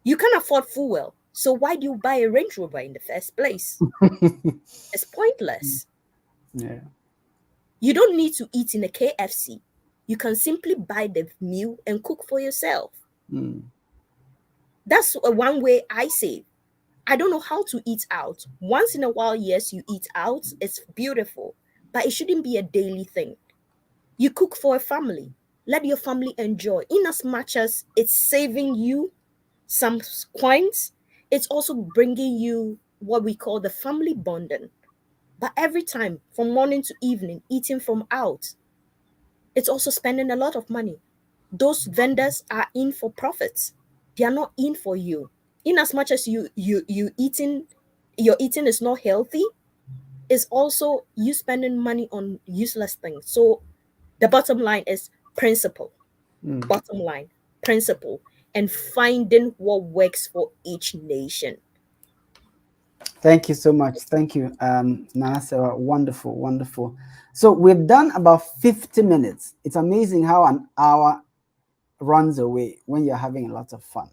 You can afford fuel, so why do you buy a Range Rover in the first place? It's pointless. Yeah. You don't need to eat in a KFC. You can simply buy the meal and cook for yourself. That's one way I save. I don't know how to eat out. Once in a while, yes, you eat out. It's beautiful, but it shouldn't be a daily thing. You cook for a family. Let your family enjoy. In as much as it's saving you some coins, it's also bringing you what we call the family bonding. But every time, from morning to evening, eating from out, it's also spending a lot of money. Those vendors are in for profits. They are not in for you. In as much as you eating, your eating is not healthy, it's also you spending money on useless things. So the bottom line is principle. Bottom line, principle, and finding what works for each nation. Thank you so much. Thank you, Nana Sarah. Wonderful, wonderful. So we've done about 50 minutes. It's amazing how an hour runs away when you're having a lot of fun.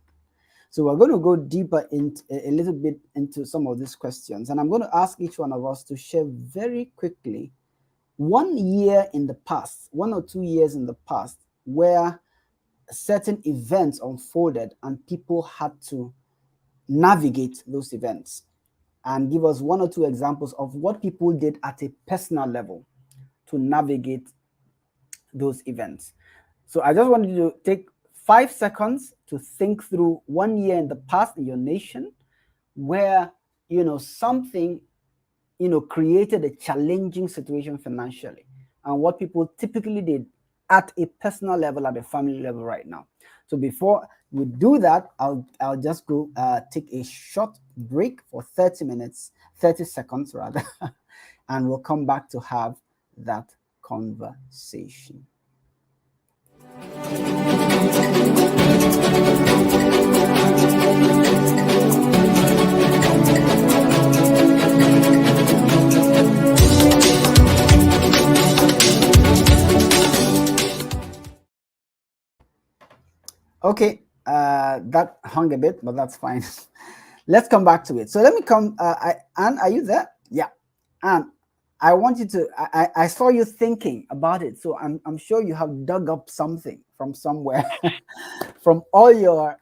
So we're going to go deeper into a little bit into some of these questions, and I'm going to ask each one of us to share very quickly 1 year in the past, 1 or 2 years in the past, where certain events unfolded and people had to navigate those events, and give us 1 or 2 examples of what people did at a personal level to navigate those events. So I just wanted you to take 5 seconds to think through 1 year in the past in your nation where, something, created a challenging situation financially, and what people typically did at a personal level, at a family level right now. So before we do that, I'll just go take a short break for 30 minutes, 30 seconds rather, and we'll come back to have that conversation. Okay, that hung a bit, but that's fine. Let's come back to it. So let me come. Anne, are you there? Yeah, Anne, I want you to. I saw you thinking about it, so I'm sure you have dug up something from somewhere, from all your.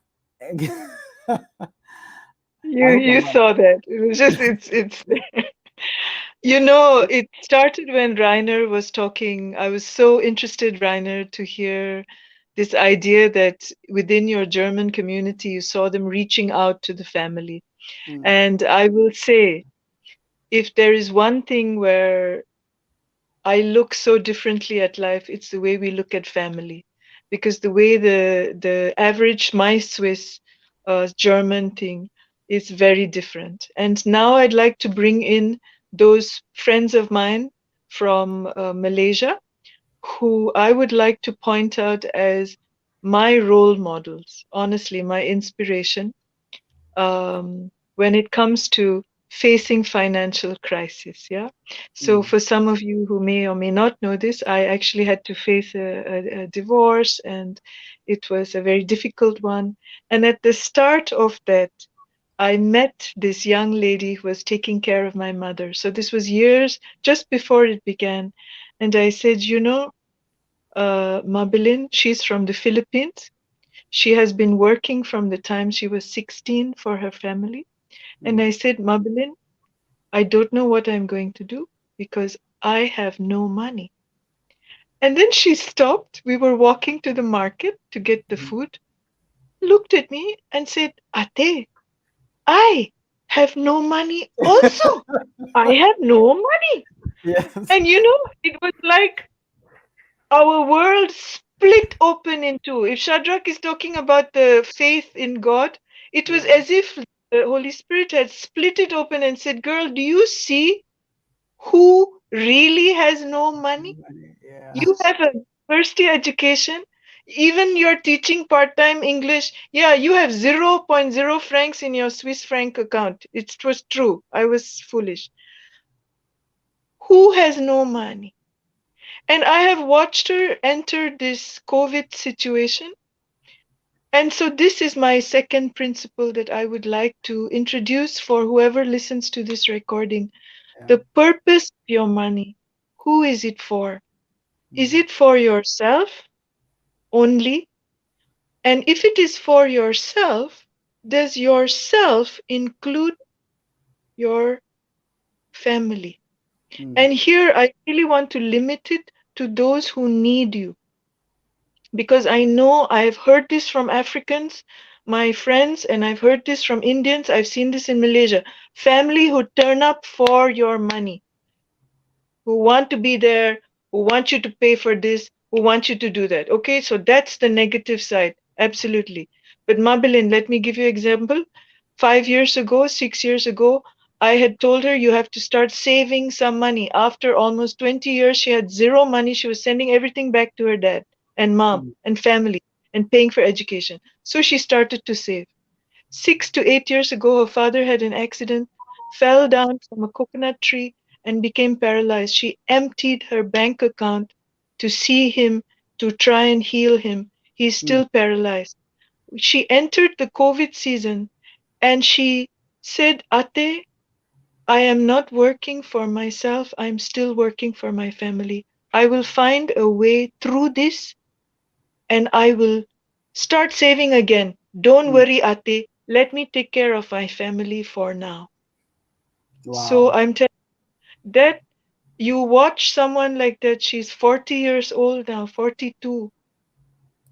I hope You I'm right. saw that. It was just it's it started when Rainer was talking. I was so interested, Rainer, to hear this idea that within your German community you saw them reaching out to the family. Mm, And I will say, if there is one thing where I look so differently at life, it's the way we look at family. Because the way the average my Swiss German thing is very different. And now I'd like to bring in those friends of mine from Malaysia who I would like to point out as my role models, honestly, my inspiration when it comes to facing financial crisis. Yeah. So mm, for some of you who may or may not know this, I actually had to face a divorce, and it was a very difficult one. And at the start of that, I met this young lady who was taking care of my mother. So this was years just before it began. And I said, Mabelin, she's from the Philippines. She has been working from the time she was 16 for her family. And mm. I said, Mabelin, I don't know what I'm going to do because I have no money. And then she stopped. We were walking to the market to get the Mhm. food, looked at me and said, Ate, I have no money also. I have no money. Yes. And it was like our world split open in two. If Shadrach is talking about the faith in God, it was Yeah. as if the Holy Spirit had split it open and said, Girl, do you see who really has no money? Yeah. You have a university education, even you're teaching part-time English. Yeah, you have zero point zero francs in your Swiss franc account. It was true. I was foolish. Who has no money? And I have watched her enter this COVID situation. And so this is my second principle that I would like to introduce for whoever listens to this recording. Yeah. The purpose of your money. Who is it for? Is Mm, it for yourself only? And if it is for yourself, does yourself include your family? mm, And here I really want to limit it to those who need you. Because I know I've heard this from Africans, my friends, and I've heard this from Indians. I've seen this in Malaysia. Family who turn up for your money, who want to be there, who want you to pay for this, who want you to do that. Okay, so that's the negative side, absolutely. But Mabelin, let me give you an example. 5 years ago, 6 years ago, I had told her you have to start saving some money. After almost 20 years, she had zero money. She was sending everything back to her dad and mom mm, and family and paying for education. So she started to save. 6 to 8 years ago, her father had an accident, fell down from a coconut tree, and became paralyzed. She emptied her bank account to see him, to try and heal him. He's mm, still paralyzed. She entered the COVID season and she said, Ate, I am not working for myself. I'm still working for my family. I will find a way through this and I will start saving again. Don't mm. worry, Ate. Let me take care of my family for now. So Wow. I'm telling that you watch someone like that, she's 40 years old now, 42,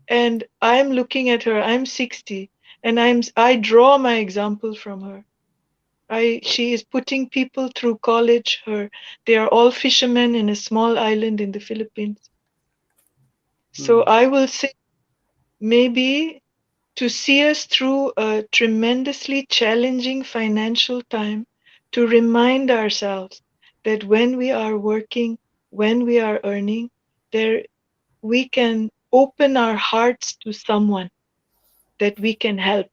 and I'm looking at her, I'm 60, and I draw my example from her. She is putting people through college. They are all fishermen in a small island in the Philippines. So Mm, I will say maybe to see us through a tremendously challenging financial time, to remind ourselves that when we are working, when we are earning, there we can open our hearts to someone that we can help.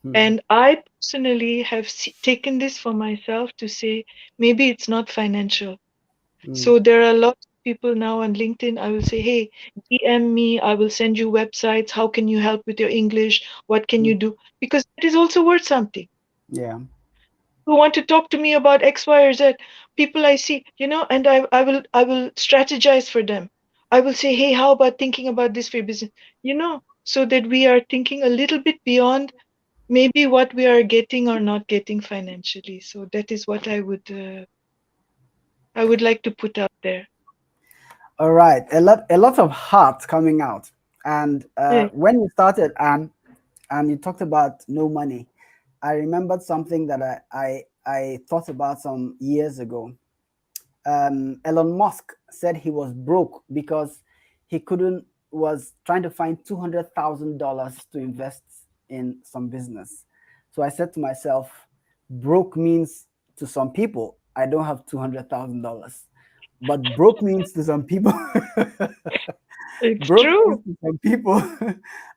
Hmm. And I personally have taken this for myself to say maybe it's not financial. Hmm. So there are a lot of people now on LinkedIn. I will say, hey, DM me. I will send you websites. How can you help with your English? What can Hmm. you do? Because it is also worth something. Yeah. Who want to talk to me about X, Y, or Z? People I see, and I will strategize for them. I will say, hey, how about thinking about this for your business? So that we are thinking a little bit beyond maybe what we are getting or not getting financially. So that is what I would like to put out there. All right. A lot of heart coming out. And Yeah. when you started and you talked about no money, I remembered something that I thought about some years ago. Elon Musk said he was broke because he couldn't was trying to find $200,000 to invest in some business. So I said to myself, broke means to some people I don't have $200,000, but broke means to some people It's broke true. means to some people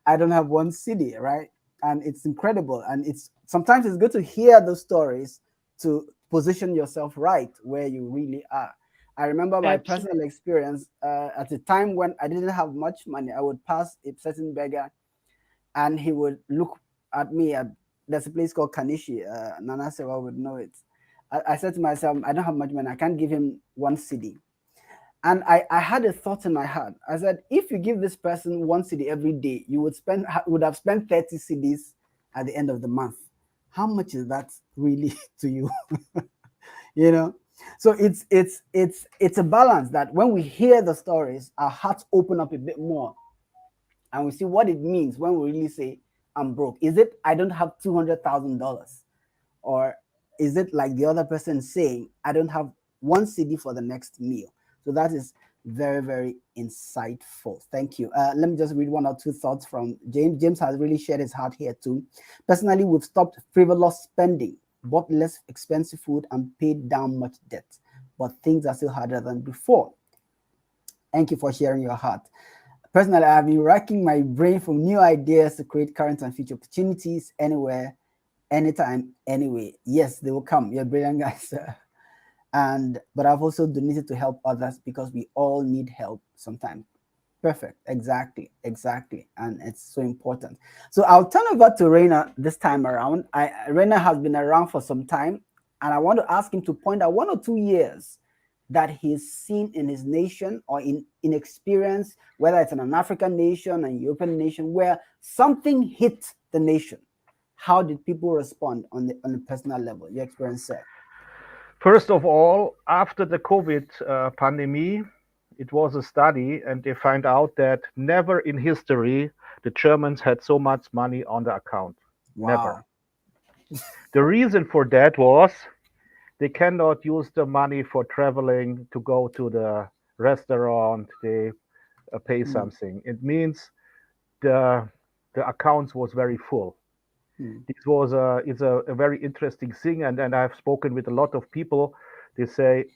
I don't have one city, right? And it's incredible, and it's sometimes it's good to hear those stories to position yourself right where you really are. I remember my Absolutely. personal experience at a time when I didn't have much money. I would pass a certain beggar, and he would look at me. There's a place called Kanishi. Nana Sewa would know it. I said to myself, I don't have much money. I can't give him one city. And I had a thought in my heart. I said, if you give this person one city every day, you would have spent 30 cities at the end of the month. How much is that really to you? you know? So it's a balance that when we hear the stories, our hearts open up a bit more and we see what it means when we really say, I'm broke. Is it I don't have $200,000? Or is it like the other person saying, I don't have one CD for the next meal? So that is very, very insightful. Thank you. Let me just read one or two thoughts from James. James has really shared his heart here too. Personally, we've stopped frivolous spending, bought less expensive food, and paid down much debt. But things are still harder than before. Thank you for sharing your heart. Personally, I've been racking my brain for new ideas to create current and future opportunities anywhere, anytime, anyway. Yes, they will come. You're brilliant guys. But I've also donated to help others because we all need help sometimes. Perfect. Exactly. Exactly. And it's so important. So I'll turn over to Reina this time around. Reina has been around for some time, and I want to ask him to point out 1 or 2 years that he's seen in his nation or in experience, whether it's in an African nation, a European nation, where something hit the nation. How did people respond on the personal level? Your experience, sir. First of all, after the COVID pandemic, it was a study, and they find out that never in history the Germans had so much money on the account. Never. Wow. The reason for that was they cannot use the money for traveling to go to the restaurant. They pay Hmm. something. It means the the accounts was very full. Hmm. This was a very interesting thing, and I've spoken with a lot of people. They say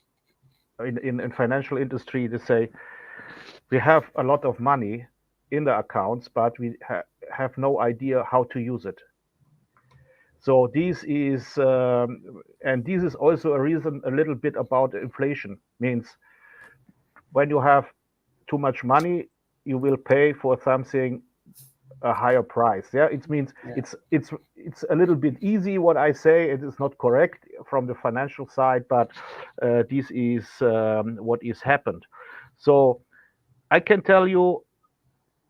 in financial industry, they say we have a lot of money in the accounts, but we have no idea how to use it. So this is and this is also a reason a little bit about inflation. Means when you have too much money, you will pay for something a higher price. Yeah, it means Yeah. it's a little bit easy what I say. It is not correct from the financial side, but this is what is happened. So I can tell you,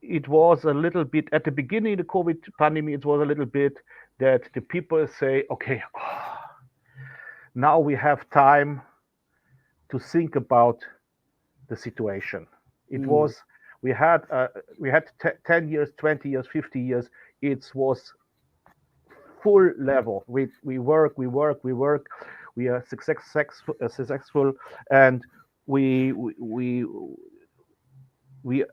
it was a little bit at the beginning of the COVID pandemic. It was a little bit that the people say, okay, now we have time to think about the situation. It Hmm. was we had 10 years, 20 years, 50 years. It was full level. We work, we work, we work. We are successful, and we we we we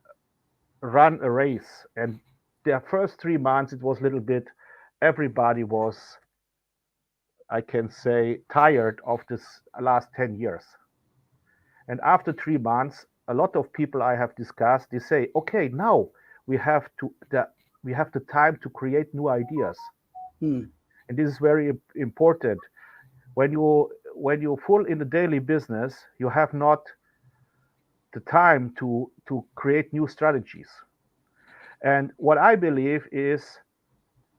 run a race. And the first 3 months, it was a little bit. Everybody was, I can say, tired of this last 10 years. And after 3 months, a lot of people I have discussed, they say, okay, now we have the time to create new ideas, Hmm. and this is very important. When you full in the daily business, you have not the time to create new strategies. And what I believe is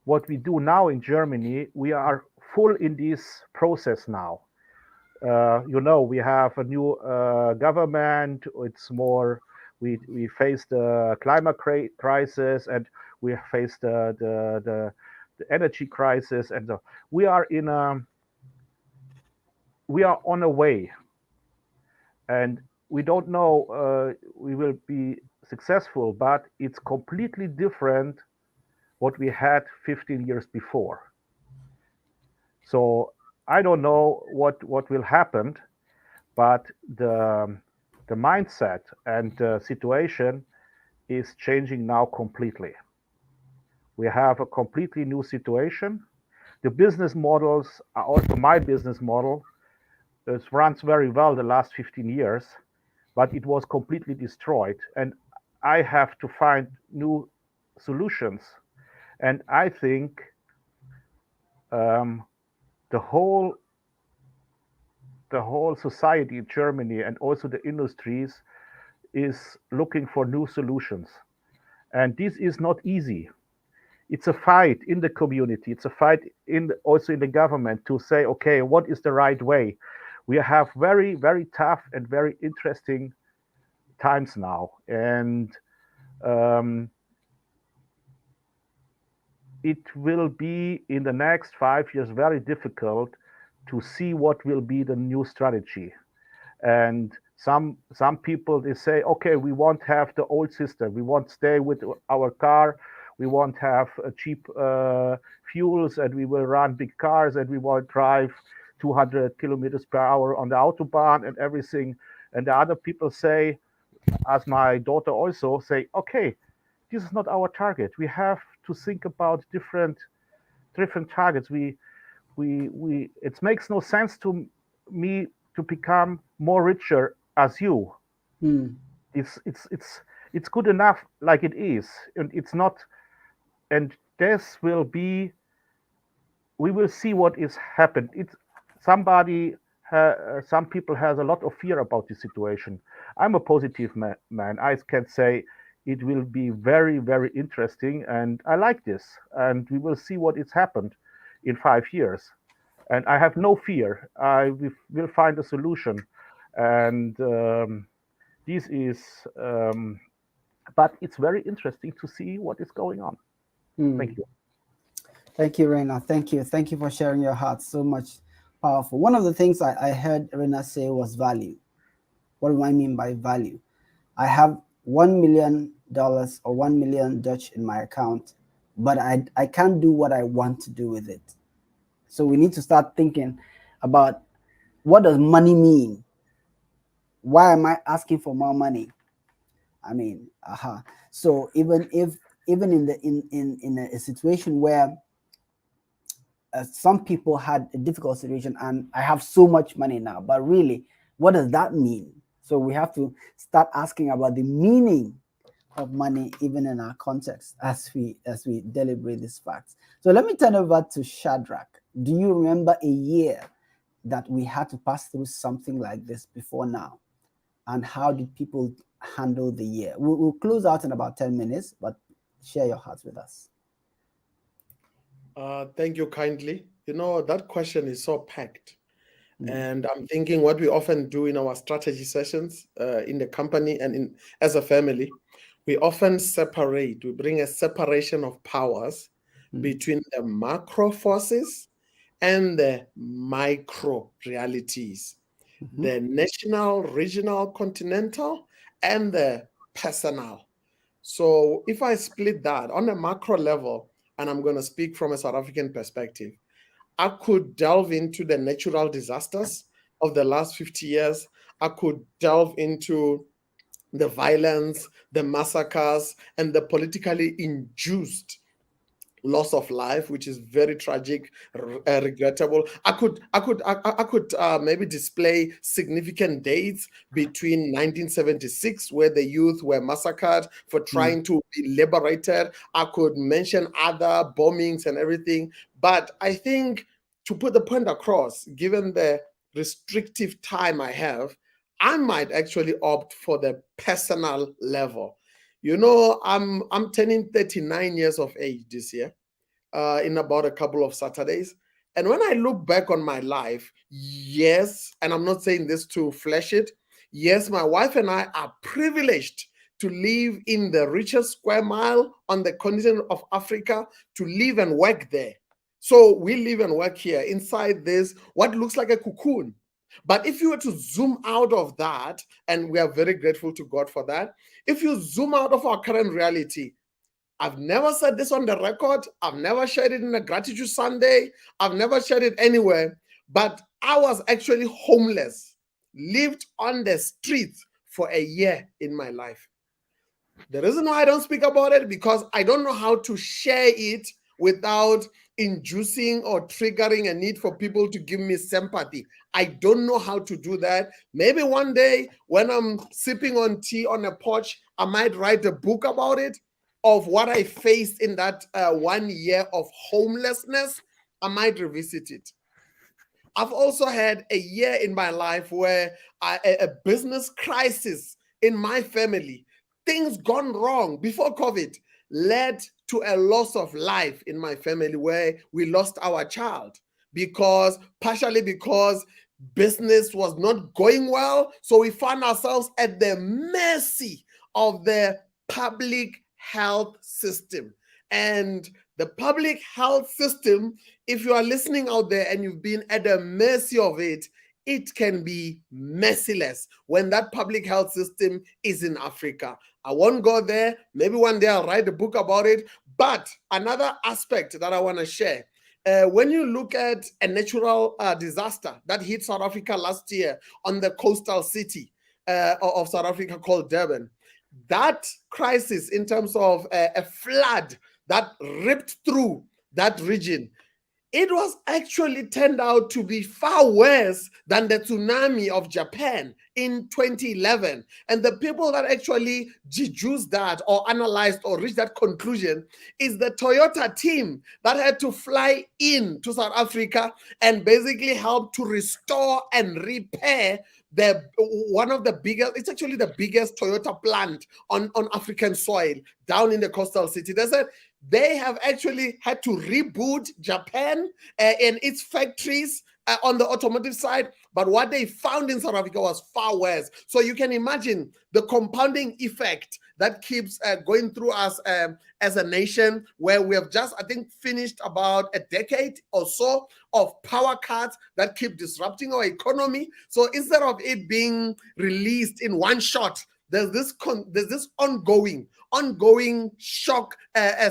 what we do now in Germany, we are full in this process now. We have a new government. It's more we face the climate crisis, and we face the energy crisis, and we are in a we are on a way, and we don't know we will be successful, but it's completely different what we had 15 years before. So I don't know what will happen, but the mindset and the situation is changing now completely. We have a completely new situation. The business models are also my business model. It runs very well the last 15 years, but it was completely destroyed. And I have to find new solutions. And I think um, the whole the whole society in Germany and also the industries is looking for new solutions. And this is not easy. It's a fight in the community. It's a fight also in the government to say, okay, what is the right way? We have very, very tough and very interesting times now, and um, it will be in the next 5 years very difficult to see what will be the new strategy. And some people they say, okay, we won't have the old system, we won't stay with our car, we won't have cheap fuels, and we will run big cars, and we won't drive 200 kilometers per hour on the autobahn and everything. And the other people say, as my daughter also say, okay, this is not our target, we have to think about different targets. We it makes no sense to me to become more richer as you. Hmm. It's good enough like it is, and it's not. And this will be. We will see what is happened. It's somebody. Some people has a lot of fear about this situation. I'm a positive man. I can say it will be very very interesting, and I like this. And we will see what is happened in 5 years. And I have no fear. I will find a solution, and this is. But it's very interesting to see what is going on. Hmm. Thank you. Thank you, Reina. Thank you. Thank you for sharing your heart. So much powerful. One of the things I heard Reina say was value. What do I mean by value? I have $1 million or 1 million Dutch in my account, but I can't do what I want to do with it. So we need to start thinking about what does money mean? Why am I asking for more money? I mean, aha. So even in a situation where some people had a difficult situation and I have so much money now, but really, what does that mean? So we have to start asking about the meaning of money even in our context as we deliberate these facts. So let me turn over to Shadrach. Do you remember a year that we had to pass through something like this before now? And how did people handle the year? We'll close out in about 10 minutes, but share your hearts with us. Thank you kindly. That question is so packed. Mm. And I'm thinking what we often do in our strategy sessions in the company and as a family, we often we bring a separation of powers between the macro forces and the micro realities, the national, regional, continental, and the personal. So if I split that on a macro level, and I'm going to speak from a South African perspective, I could delve into the natural disasters of the last 50 years. I could delve into the violence, the massacres, and the politically induced loss of life, which is very tragic, regrettable. I could maybe display significant dates between 1976, where the youth were massacred for trying to be liberated. I could mention other bombings and everything, but I think to put the point across, given the restrictive time I have, I might actually opt for the personal level. You know, I'm turning 39 years of age this year, in about a couple of Saturdays. And when I look back on my life, yes, and I'm not saying this to flesh it, yes, my wife and I are privileged to live in the richest square mile on the continent of Africa, to live and work there. So we live and work here inside this, what looks like a cocoon. But if you were to zoom out of that, and we are very grateful to God for that, if you zoom out of our current reality, I've never said this on the record, I've never shared it in a gratitude Sunday, I've never shared it anywhere, but I was actually homeless, lived on the streets for a year in my life. The reason why I don't speak about it, because I don't know how to share it without inducing or triggering a need for people to give me sympathy. I don't know how to do that. Maybe one day when I'm sipping on tea on a porch, I might write a book about it, of what I faced in that 1 year of homelessness. I might revisit it. I've also had a year in my life where a business crisis in my family, things gone wrong before COVID, led to a loss of life in my family, where we lost our child, partially because business was not going well. So we found ourselves at the mercy of the public health system. And the public health system, if you are listening out there and you've been at the mercy of it, it can be merciless when that public health system is in Africa. I won't go there. Maybe one day I'll write a book about it. But another aspect that I want to share, when you look at a natural disaster that hit South Africa last year on the coastal city of South Africa called Durban, that crisis in terms of a flood that ripped through that region, it was actually turned out to be far worse than the tsunami of Japan in 2011. And the people that actually deduced that or analyzed or reached that conclusion is the Toyota team that had to fly in to South Africa and basically help to restore and repair one of the biggest, it's actually the biggest Toyota plant on African soil down in the coastal city. They said they have actually had to reboot Japan and its factories on the automotive side, but what they found in South Africa was far worse. So you can imagine the compounding effect that keeps going through us as a nation, where we have just, I think, finished about a decade or so of power cuts that keep disrupting our economy. So instead of it being released in one shot, there's this ongoing shock,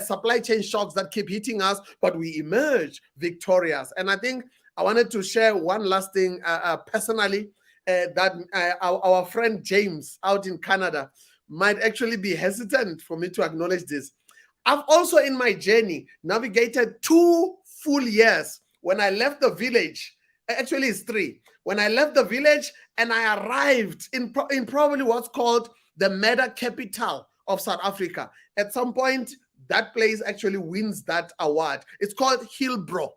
supply chain shocks that keep hitting us, but we emerge victorious. And I think I wanted to share one last thing personally, that our friend James out in Canada might actually be hesitant for me to acknowledge this. I've also in my journey navigated 2 full years. When I left the village, actually it's 3. When I left the village and I arrived in probably what's called the meta capital of South Africa. At some point, that place actually wins that award. It's called Hillbrow.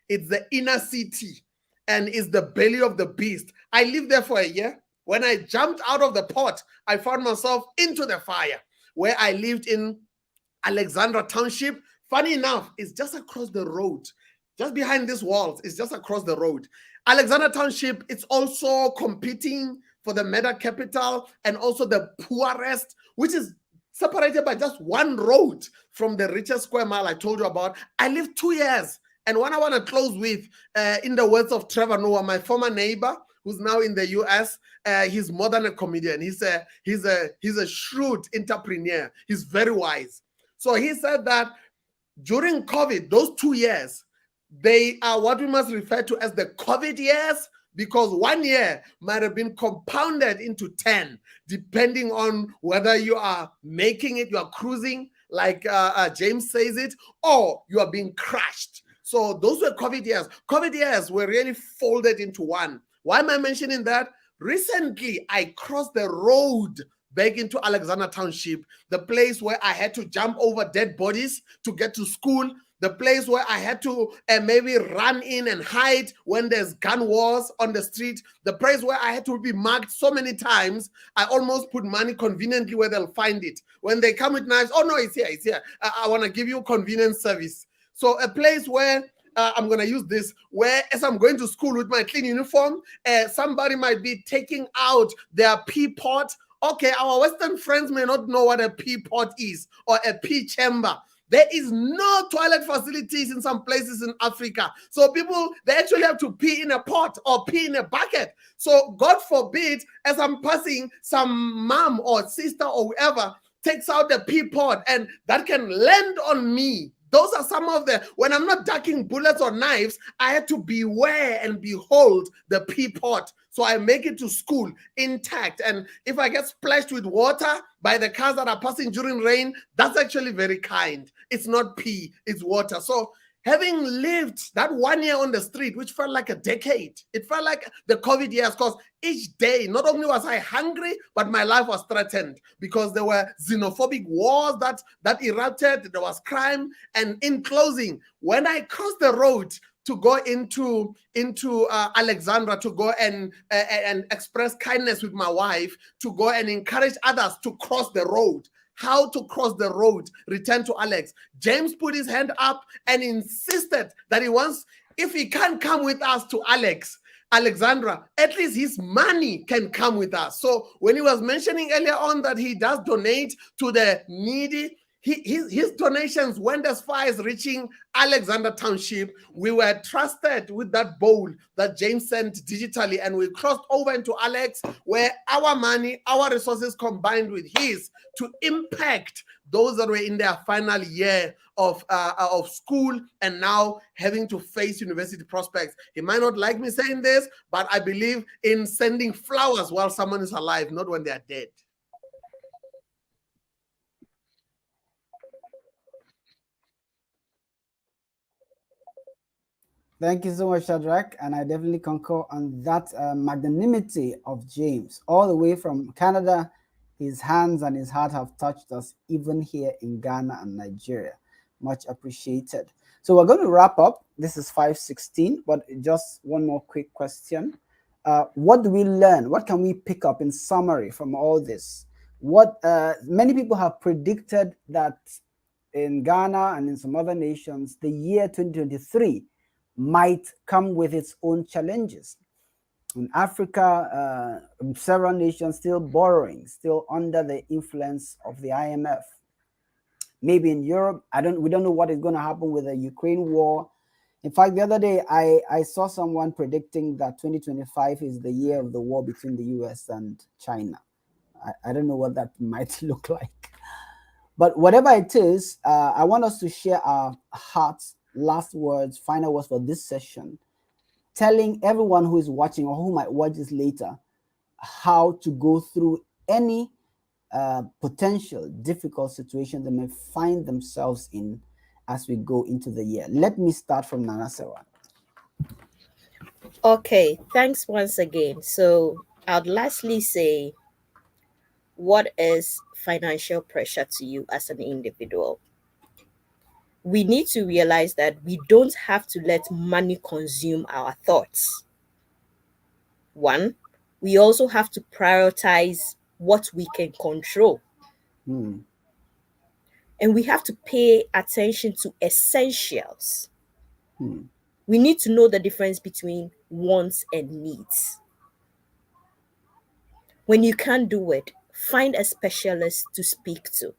It's the inner city and is the belly of the beast. I lived there for a year. When I jumped out of the pot, I found myself into the fire, where I lived in Alexandra Township. Funny enough, it's just across the road. Just behind these walls, it's just across the road. Alexandra Township, it's also competing for the meta capital and also the poorest, which is separated by just one road from the richest square mile I told you about. I lived 2 years. And what I want to close with, in the words of Trevor Noah, my former neighbor, who's now in the US, he's more than a comedian. He's a shrewd entrepreneur. He's very wise. So he said that during COVID, those 2 years, they are what we must refer to as the COVID years, because 1 year might have been compounded into 10, depending on whether you are making it, you are cruising like James says it, or you are being crushed. So those were COVID years. COVID years were really folded into one. Why am I mentioning that? Recently, I crossed the road back into Alexandra Township, the place where I had to jump over dead bodies to get to school, the place where I had to maybe run in and hide when there's gun wars on the street, the place where I had to be marked so many times, I almost put money conveniently where they'll find it. When they come with knives, oh no, it's here, it's here. I want to give you convenience service. So a place where I'm going to use this, where as I'm going to school with my clean uniform, somebody might be taking out their pee pot. Okay, our Western friends may not know what a pee pot is or a pee chamber. There is no toilet facilities in some places in Africa. So people, they actually have to pee in a pot or pee in a bucket. So God forbid, as I'm passing, some mom or sister or whoever takes out the pee pot and that can land on me. Those are some of the, when I'm not ducking bullets or knives, I had to beware and behold the pea pot. So I make it to school intact. And if I get splashed with water by the cars that are passing during rain, that's actually very kind. It's not pee, it's water. So having lived that 1 year on the street, which felt like a decade, it felt like the COVID years, because each day, not only was I hungry, but my life was threatened because there were xenophobic wars that erupted, there was crime. And in closing, when I crossed the road to go into Alexandra, to go and express kindness with my wife, to go and encourage others to cross the road, how to cross the road, return to Alex. James put his hand up and insisted that he wants, if he can't come with us to Alexandra, at least his money can come with us. So when he was mentioning earlier on that he does donate to the needy, his donations went as far as reaching Alexandra Township. We were trusted with that bowl that James sent digitally, and we crossed over into Alex, where our money, our resources combined with his to impact those that were in their final year of school and now having to face university prospects. He might not like me saying this, but I believe in sending flowers while someone is alive, not when they are dead. Thank you so much, Shadrach, and I definitely concur on that magnanimity of James. All the way from Canada, his hands and his heart have touched us, even here in Ghana and Nigeria. Much appreciated. So we're going to wrap up. This is 5:16, but just one more quick question. What do we learn? What can we pick up in summary from all this? What many people have predicted that in Ghana and in some other nations, the year 2023 might come with its own challenges. In Africa, several nations still borrowing, still under the influence of the IMF. Maybe in Europe, we don't know what is going to happen with the Ukraine war. In fact, the other day, I saw someone predicting that 2025 is the year of the war between the US and China. I don't know what that might look like. But whatever it is, I want us to share our hearts, last words, final words for this session, telling everyone who is watching or who might watch this later how to go through any potential difficult situation they may find themselves in as we go into the year. Let me start from Nana Sewa. Okay, thanks once again. So I'd lastly say, what is financial pressure to you as an individual? We need to realize that we don't have to let money consume our thoughts. One, we also have to prioritize what we can control. And we have to pay attention to essentials. We need to know the difference between wants and needs. When you can't do it, find a specialist to speak to.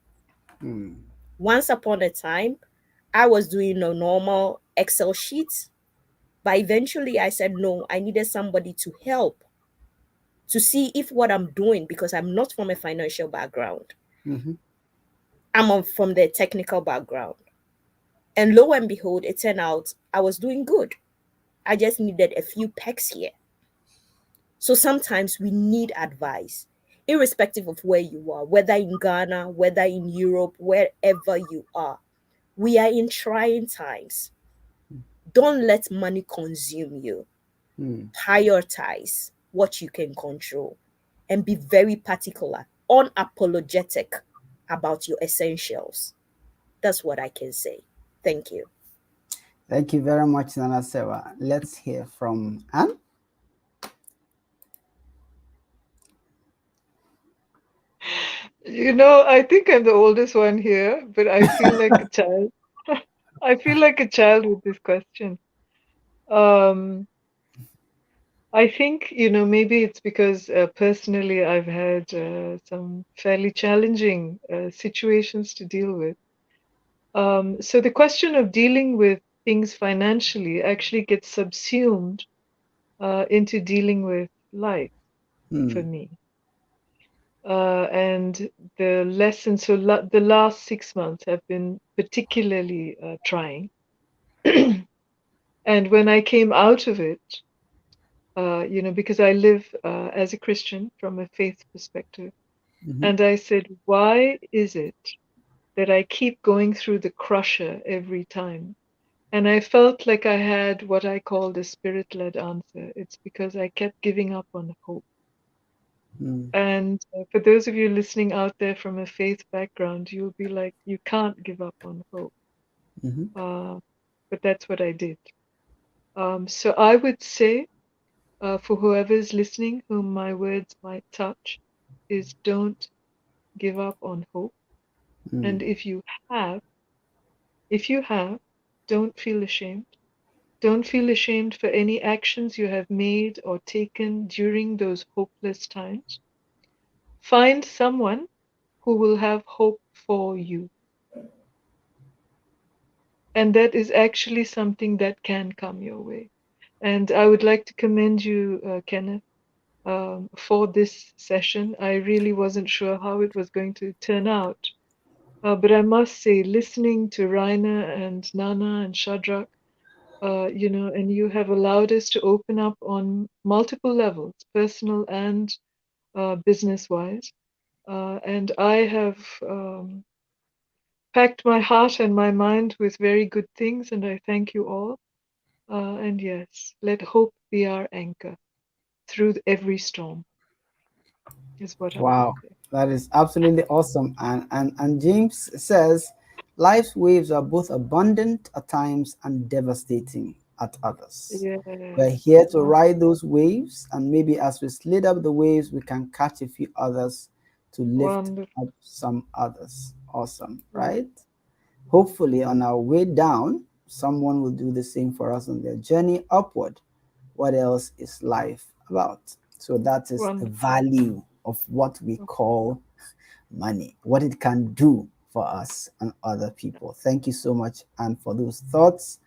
Once upon a time, I was doing a normal Excel sheet, but eventually I said, no, I needed somebody to help to see if what I'm doing, because I'm not from a financial background, I'm from the technical background. And lo and behold, it turned out I was doing good. I just needed a few pegs here. So sometimes we need advice. irrespective of where you are, whether in Ghana, whether in Europe, wherever you are. We are in trying times. Don't let money consume you. Prioritize what you can control and be very particular, unapologetic about your essentials. That's what I can say. Thank you. Thank you very much, Nana Sewa. Let's hear from Anne. I think I'm the oldest one here, but I feel like a child. I feel like a child with this question. Um, I think, maybe it's because personally I've had some fairly challenging situations to deal with. So the question of dealing with things financially actually gets subsumed into dealing with life for me. And the lessons, so the last 6 months have been particularly trying. And when I came out of it, because I live as a Christian from a faith perspective, and I said, why is it that I keep going through the crusher every time? And I felt like I had what I called a spirit-led answer. It's because I kept giving up on hope. And for those of you listening out there from a faith background, you'll be like, you can't give up on hope. But that's what I did. So I would say, for whoever's listening, whom my words might touch, is don't give up on hope. And if you have, don't feel ashamed. Don't feel ashamed for any actions you have made or taken during those hopeless times. Find someone who will have hope for you. And that is actually something that can come your way. And I would like to commend you, Kenneth, for this session. I really wasn't sure how it was going to turn out. But I must say, listening to Rainer and Nana and Shadrach, and you have allowed us to open up on multiple levels, personal and business-wise. And I have packed my heart and my mind with very good things, and I thank you all. And yes, let hope be our anchor through every storm, is what I Wow, would say. that is absolutely awesome. And James says, life's waves are both abundant at times and devastating at others. Yeah. We're here to ride those waves, and maybe as we slid up the waves, we can catch a few others to lift Wonderful. up some others. Awesome, right? Hopefully, on our way down, someone will do the same for us on their journey upward. What else is life about? So that is the value of what we call money, what it can do for us and other people. Thank you so much, and for those thoughts.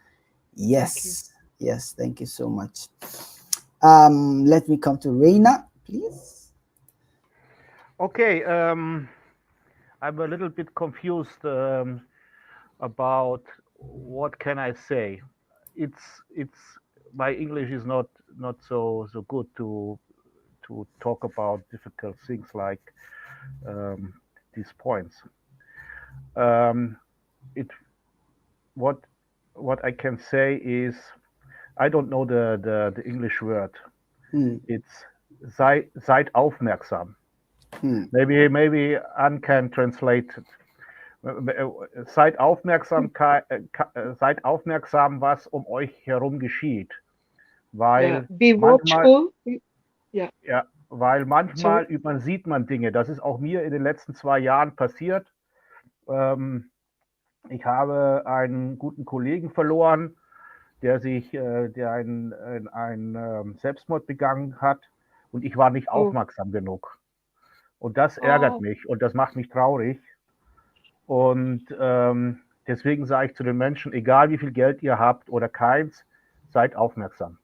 Yes, yes, thank you so much. Let me come to Reina, please. Okay, I'm a little bit confused about what can I say. It's my English is not so good to talk about difficult things like these points. It what I can say is I don't know the English word. It's seid aufmerksam. Maybe Anne can translate it. Seid aufmerksam, was euch herum geschieht, weil be manchmal, watchful. Ja, weil manchmal übersieht man Dinge. Das ist auch mir in den letzten 2 Jahren passiert. Ich habe einen guten Kollegen verloren, der einen Selbstmord begangen hat, und ich war nicht aufmerksam genug. Und das ärgert mich und das macht mich traurig. Und deswegen sage ich zu den Menschen, egal wie viel Geld ihr habt oder keins, seid aufmerksam.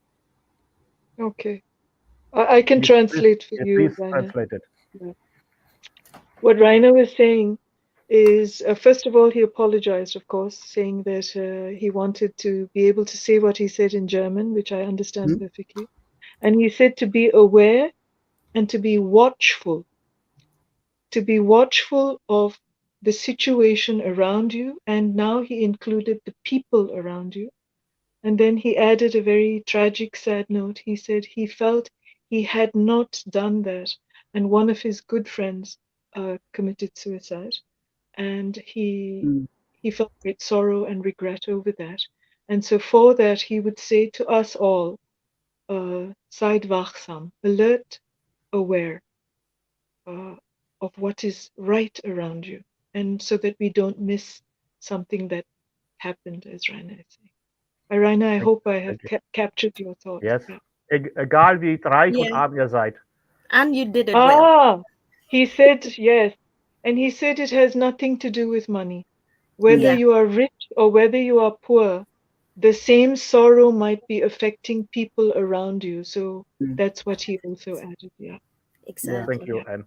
Okay. I can translate for you, Please Rainer. translate it. Yeah. What Rainer was saying is, first of all, he apologized, of course, saying that he wanted to be able to say what he said in German, which I understand perfectly. And he said to be aware and to be watchful to be watchful of the situation around you, and now he included the people around you. And then he added a very tragic, sad note. He said he felt he had not done that, and one of his good friends committed suicide, and Mm. he felt great sorrow and regret over that. And so for that, he would say to us all, seid wachsam, alert, aware of what is right around you, and so that we don't miss something that happened, as Rainer is saying. Rainer, I hope I have Thank you. captured your thought. Yes. Yeah. Egal wie reich und Yeah. arm ihr seid. And you did it well. Ah, he said yes. And he said it has nothing to do with money. Whether Yeah. you are rich or whether you are poor, the same sorrow might be affecting people around you. So Mm. that's what he also added. Yeah. Yeah, Thank Exactly. you, Yeah. Anne.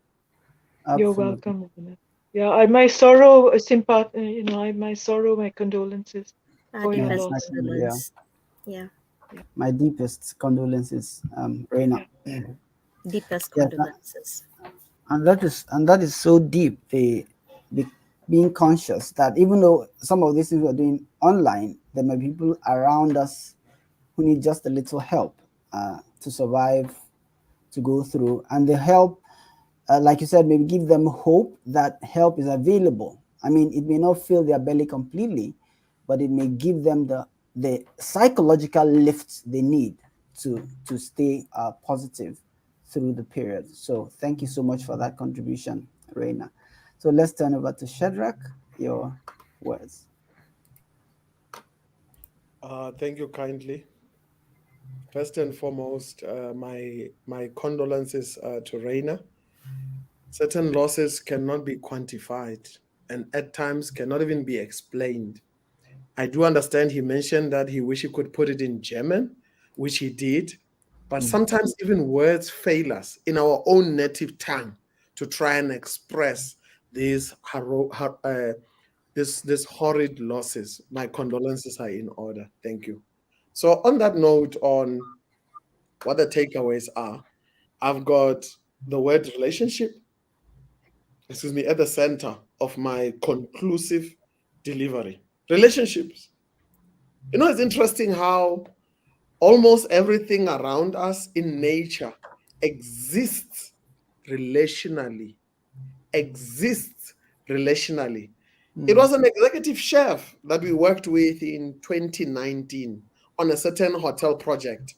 You're absolutely. welcome, Rainer. Yeah, my sorrow, my sorrow, my condolences Our for your Yeah, deepest my, loss. yeah, condolence. Yeah. Yeah. my deepest condolences, Reina. Yeah. Deepest Yes, condolences. and that is so deep. The being conscious that even though some of these things we're doing online, there may be people around us who need just a little help to survive, to go through, and the help, like you said, maybe give them hope that help is available. I mean, it may not fill their belly completely, but it may give them the psychological lift they need to stay positive through the period. So thank you so much for that contribution, Reina. So let's turn over to Shadrach. Your words. Thank you kindly. First and foremost, my condolences to Reina. Certain losses cannot be quantified and at times cannot even be explained. I do understand he mentioned that he wish he could put it in German, which he did, but sometimes even words fail us in our own native tongue to try and express these this horrid losses. My condolences are in order. Thank you. So on that note, on what the takeaways are, I've got the word relationship, at the center of my conclusive delivery. Relationships. It's interesting how almost everything around us in nature exists relationally. Exists relationally. It was an executive chef that we worked with in 2019 on a certain hotel project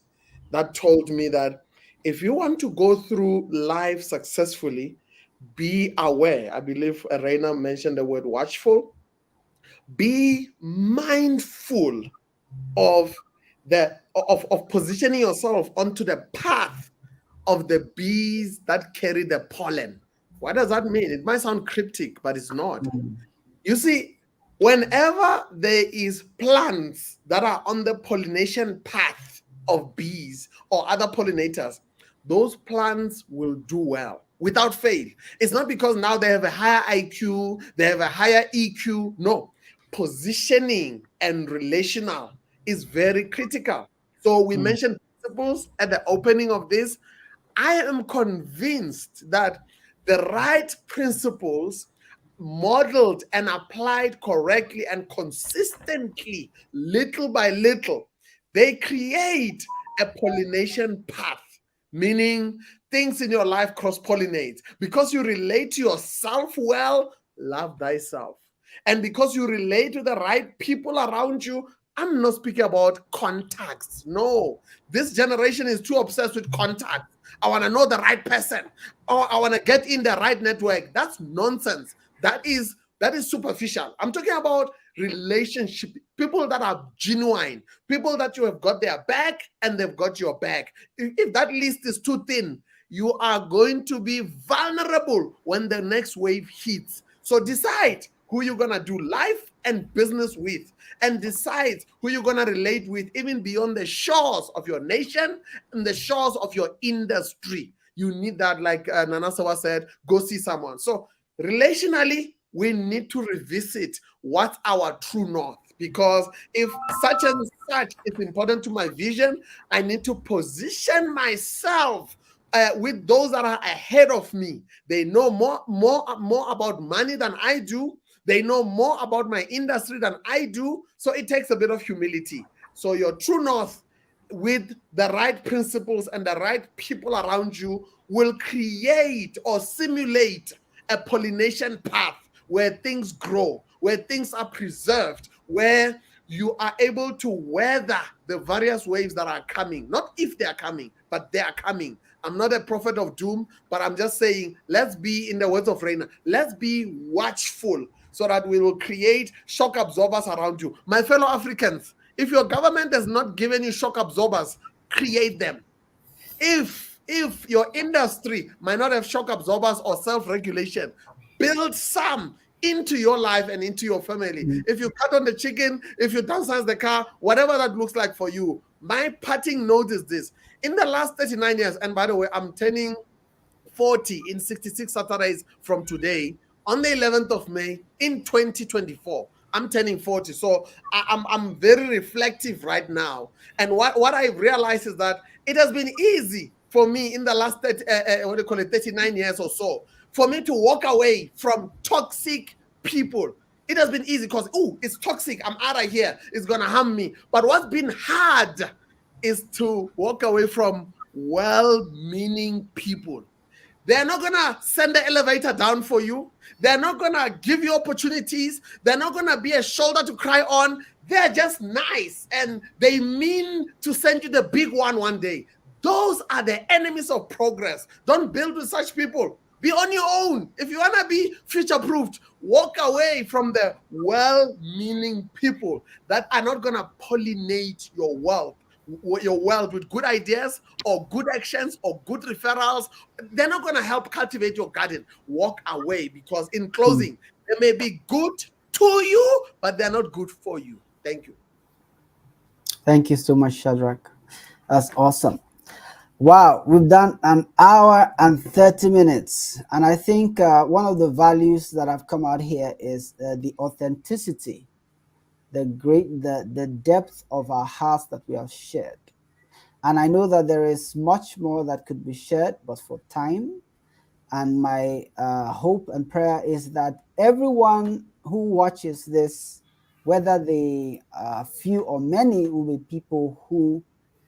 that told me that if you want to go through life successfully, be aware. I believe Reina mentioned the word watchful. Be mindful of of positioning yourself onto the path of the bees that carry the pollen. What does that mean? It might sound cryptic, but it's not. You see, whenever there is plants that are on the pollination path of bees or other pollinators, those plants will do well without fail. It's not because now they have a higher IQ, they have a higher EQ. No, positioning and relational is very critical. So we mentioned principles at the opening of this. I am convinced that the right principles modeled and applied correctly and consistently, little by little, they create a pollination path, meaning things in your life cross pollinate. Because you relate to yourself well, love thyself. And because you relate to the right people around you, I'm not speaking about contacts. No, this generation is too obsessed with contacts. I want to know the right person, or I want to get in the right network. That's nonsense. That is superficial. I'm talking about relationship, people that are genuine, people that you have got their back and they've got your back. If that list is too thin, you are going to be vulnerable when the next wave hits. So decide who you're going to do life and business with, and decide who you're going to relate with, even beyond the shores of your nation and the shores of your industry. You need that, like Nana Sawa said, go see someone. So relationally, we need to revisit what's our true north, because if such and such is important to my vision, I need to position myself with those that are ahead of me. They know more about money than I do. They know more about my industry than I do. So it takes a bit of humility. So your true north, with the right principles and the right people around you, will create or simulate a pollination path where things grow, where things are preserved, where you are able to weather the various waves that are coming. Not if they are coming, but they are coming. I'm not a prophet of doom, but I'm just saying, let's be, in the words of Reina, let's be watchful so that we will create shock absorbers around you. My fellow Africans, if your government has not given you shock absorbers, create them. If your industry might not have shock absorbers or self-regulation, build some into your life and into your family. If you cut on the chicken, if you downsize the car, whatever that looks like for you. My parting note is this: in the last 39 years, and by the way, I'm turning 40 in 66 Saturdays from today, on the 11th of May in 2024. I'm turning 40. So I'm very reflective right now. And what I realized is that it has been easy for me in the last 39 years or so, for me to walk away from toxic people. It has been easy because, it's toxic. I'm out of here. It's going to harm me. But what's been hard is to walk away from well-meaning people. They're not going to send the elevator down for you. They're not going to give you opportunities. They're not going to be a shoulder to cry on. They're just nice, and they mean to send you the big one day. Those are the enemies of progress. Don't build with such people. Be on your own. If you want to be future-proofed, walk away from the well-meaning people that are not going to pollinate your wealth with good ideas or good actions or good referrals. They're not going to help cultivate your garden. Walk away, because in closing, they may be good to you, but they're not good for you. Thank you. Thank you so much, Shadrach. That's awesome. Wow, we've done an hour and 30 minutes. And I think one of the values that have come out here is the authenticity, the depth of our hearts that we have shared. And I know that there is much more that could be shared, but for time, and my hope and prayer is that everyone who watches this, whether they few or many, will be people who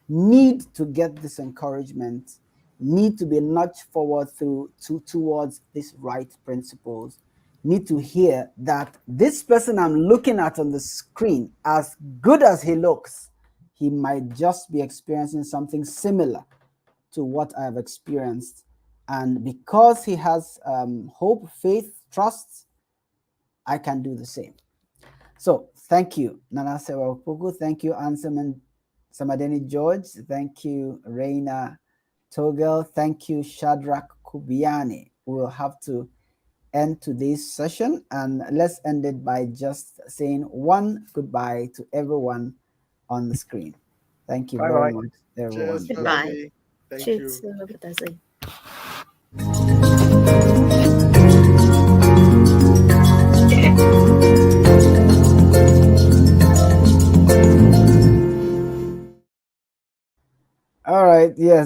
need to get this encouragement, need to be nudged forward towards these right principles, need to hear that this person I'm looking at on the screen, as good as he looks, he might just be experiencing something similar to what I have experienced. And because he has hope, faith, trust, I can do the same. So thank you, Nana Sewa Opoku. Thank you, Anselm Samadeni George. Thank you, Reina Togel. Thank you, Shadrach Kubiani. We'll have to end today's session, and let's end it by just saying one goodbye to everyone on the screen. Thank you very much, everyone. Cheers, Goodbye. Thank Cheers. you. All right, yes.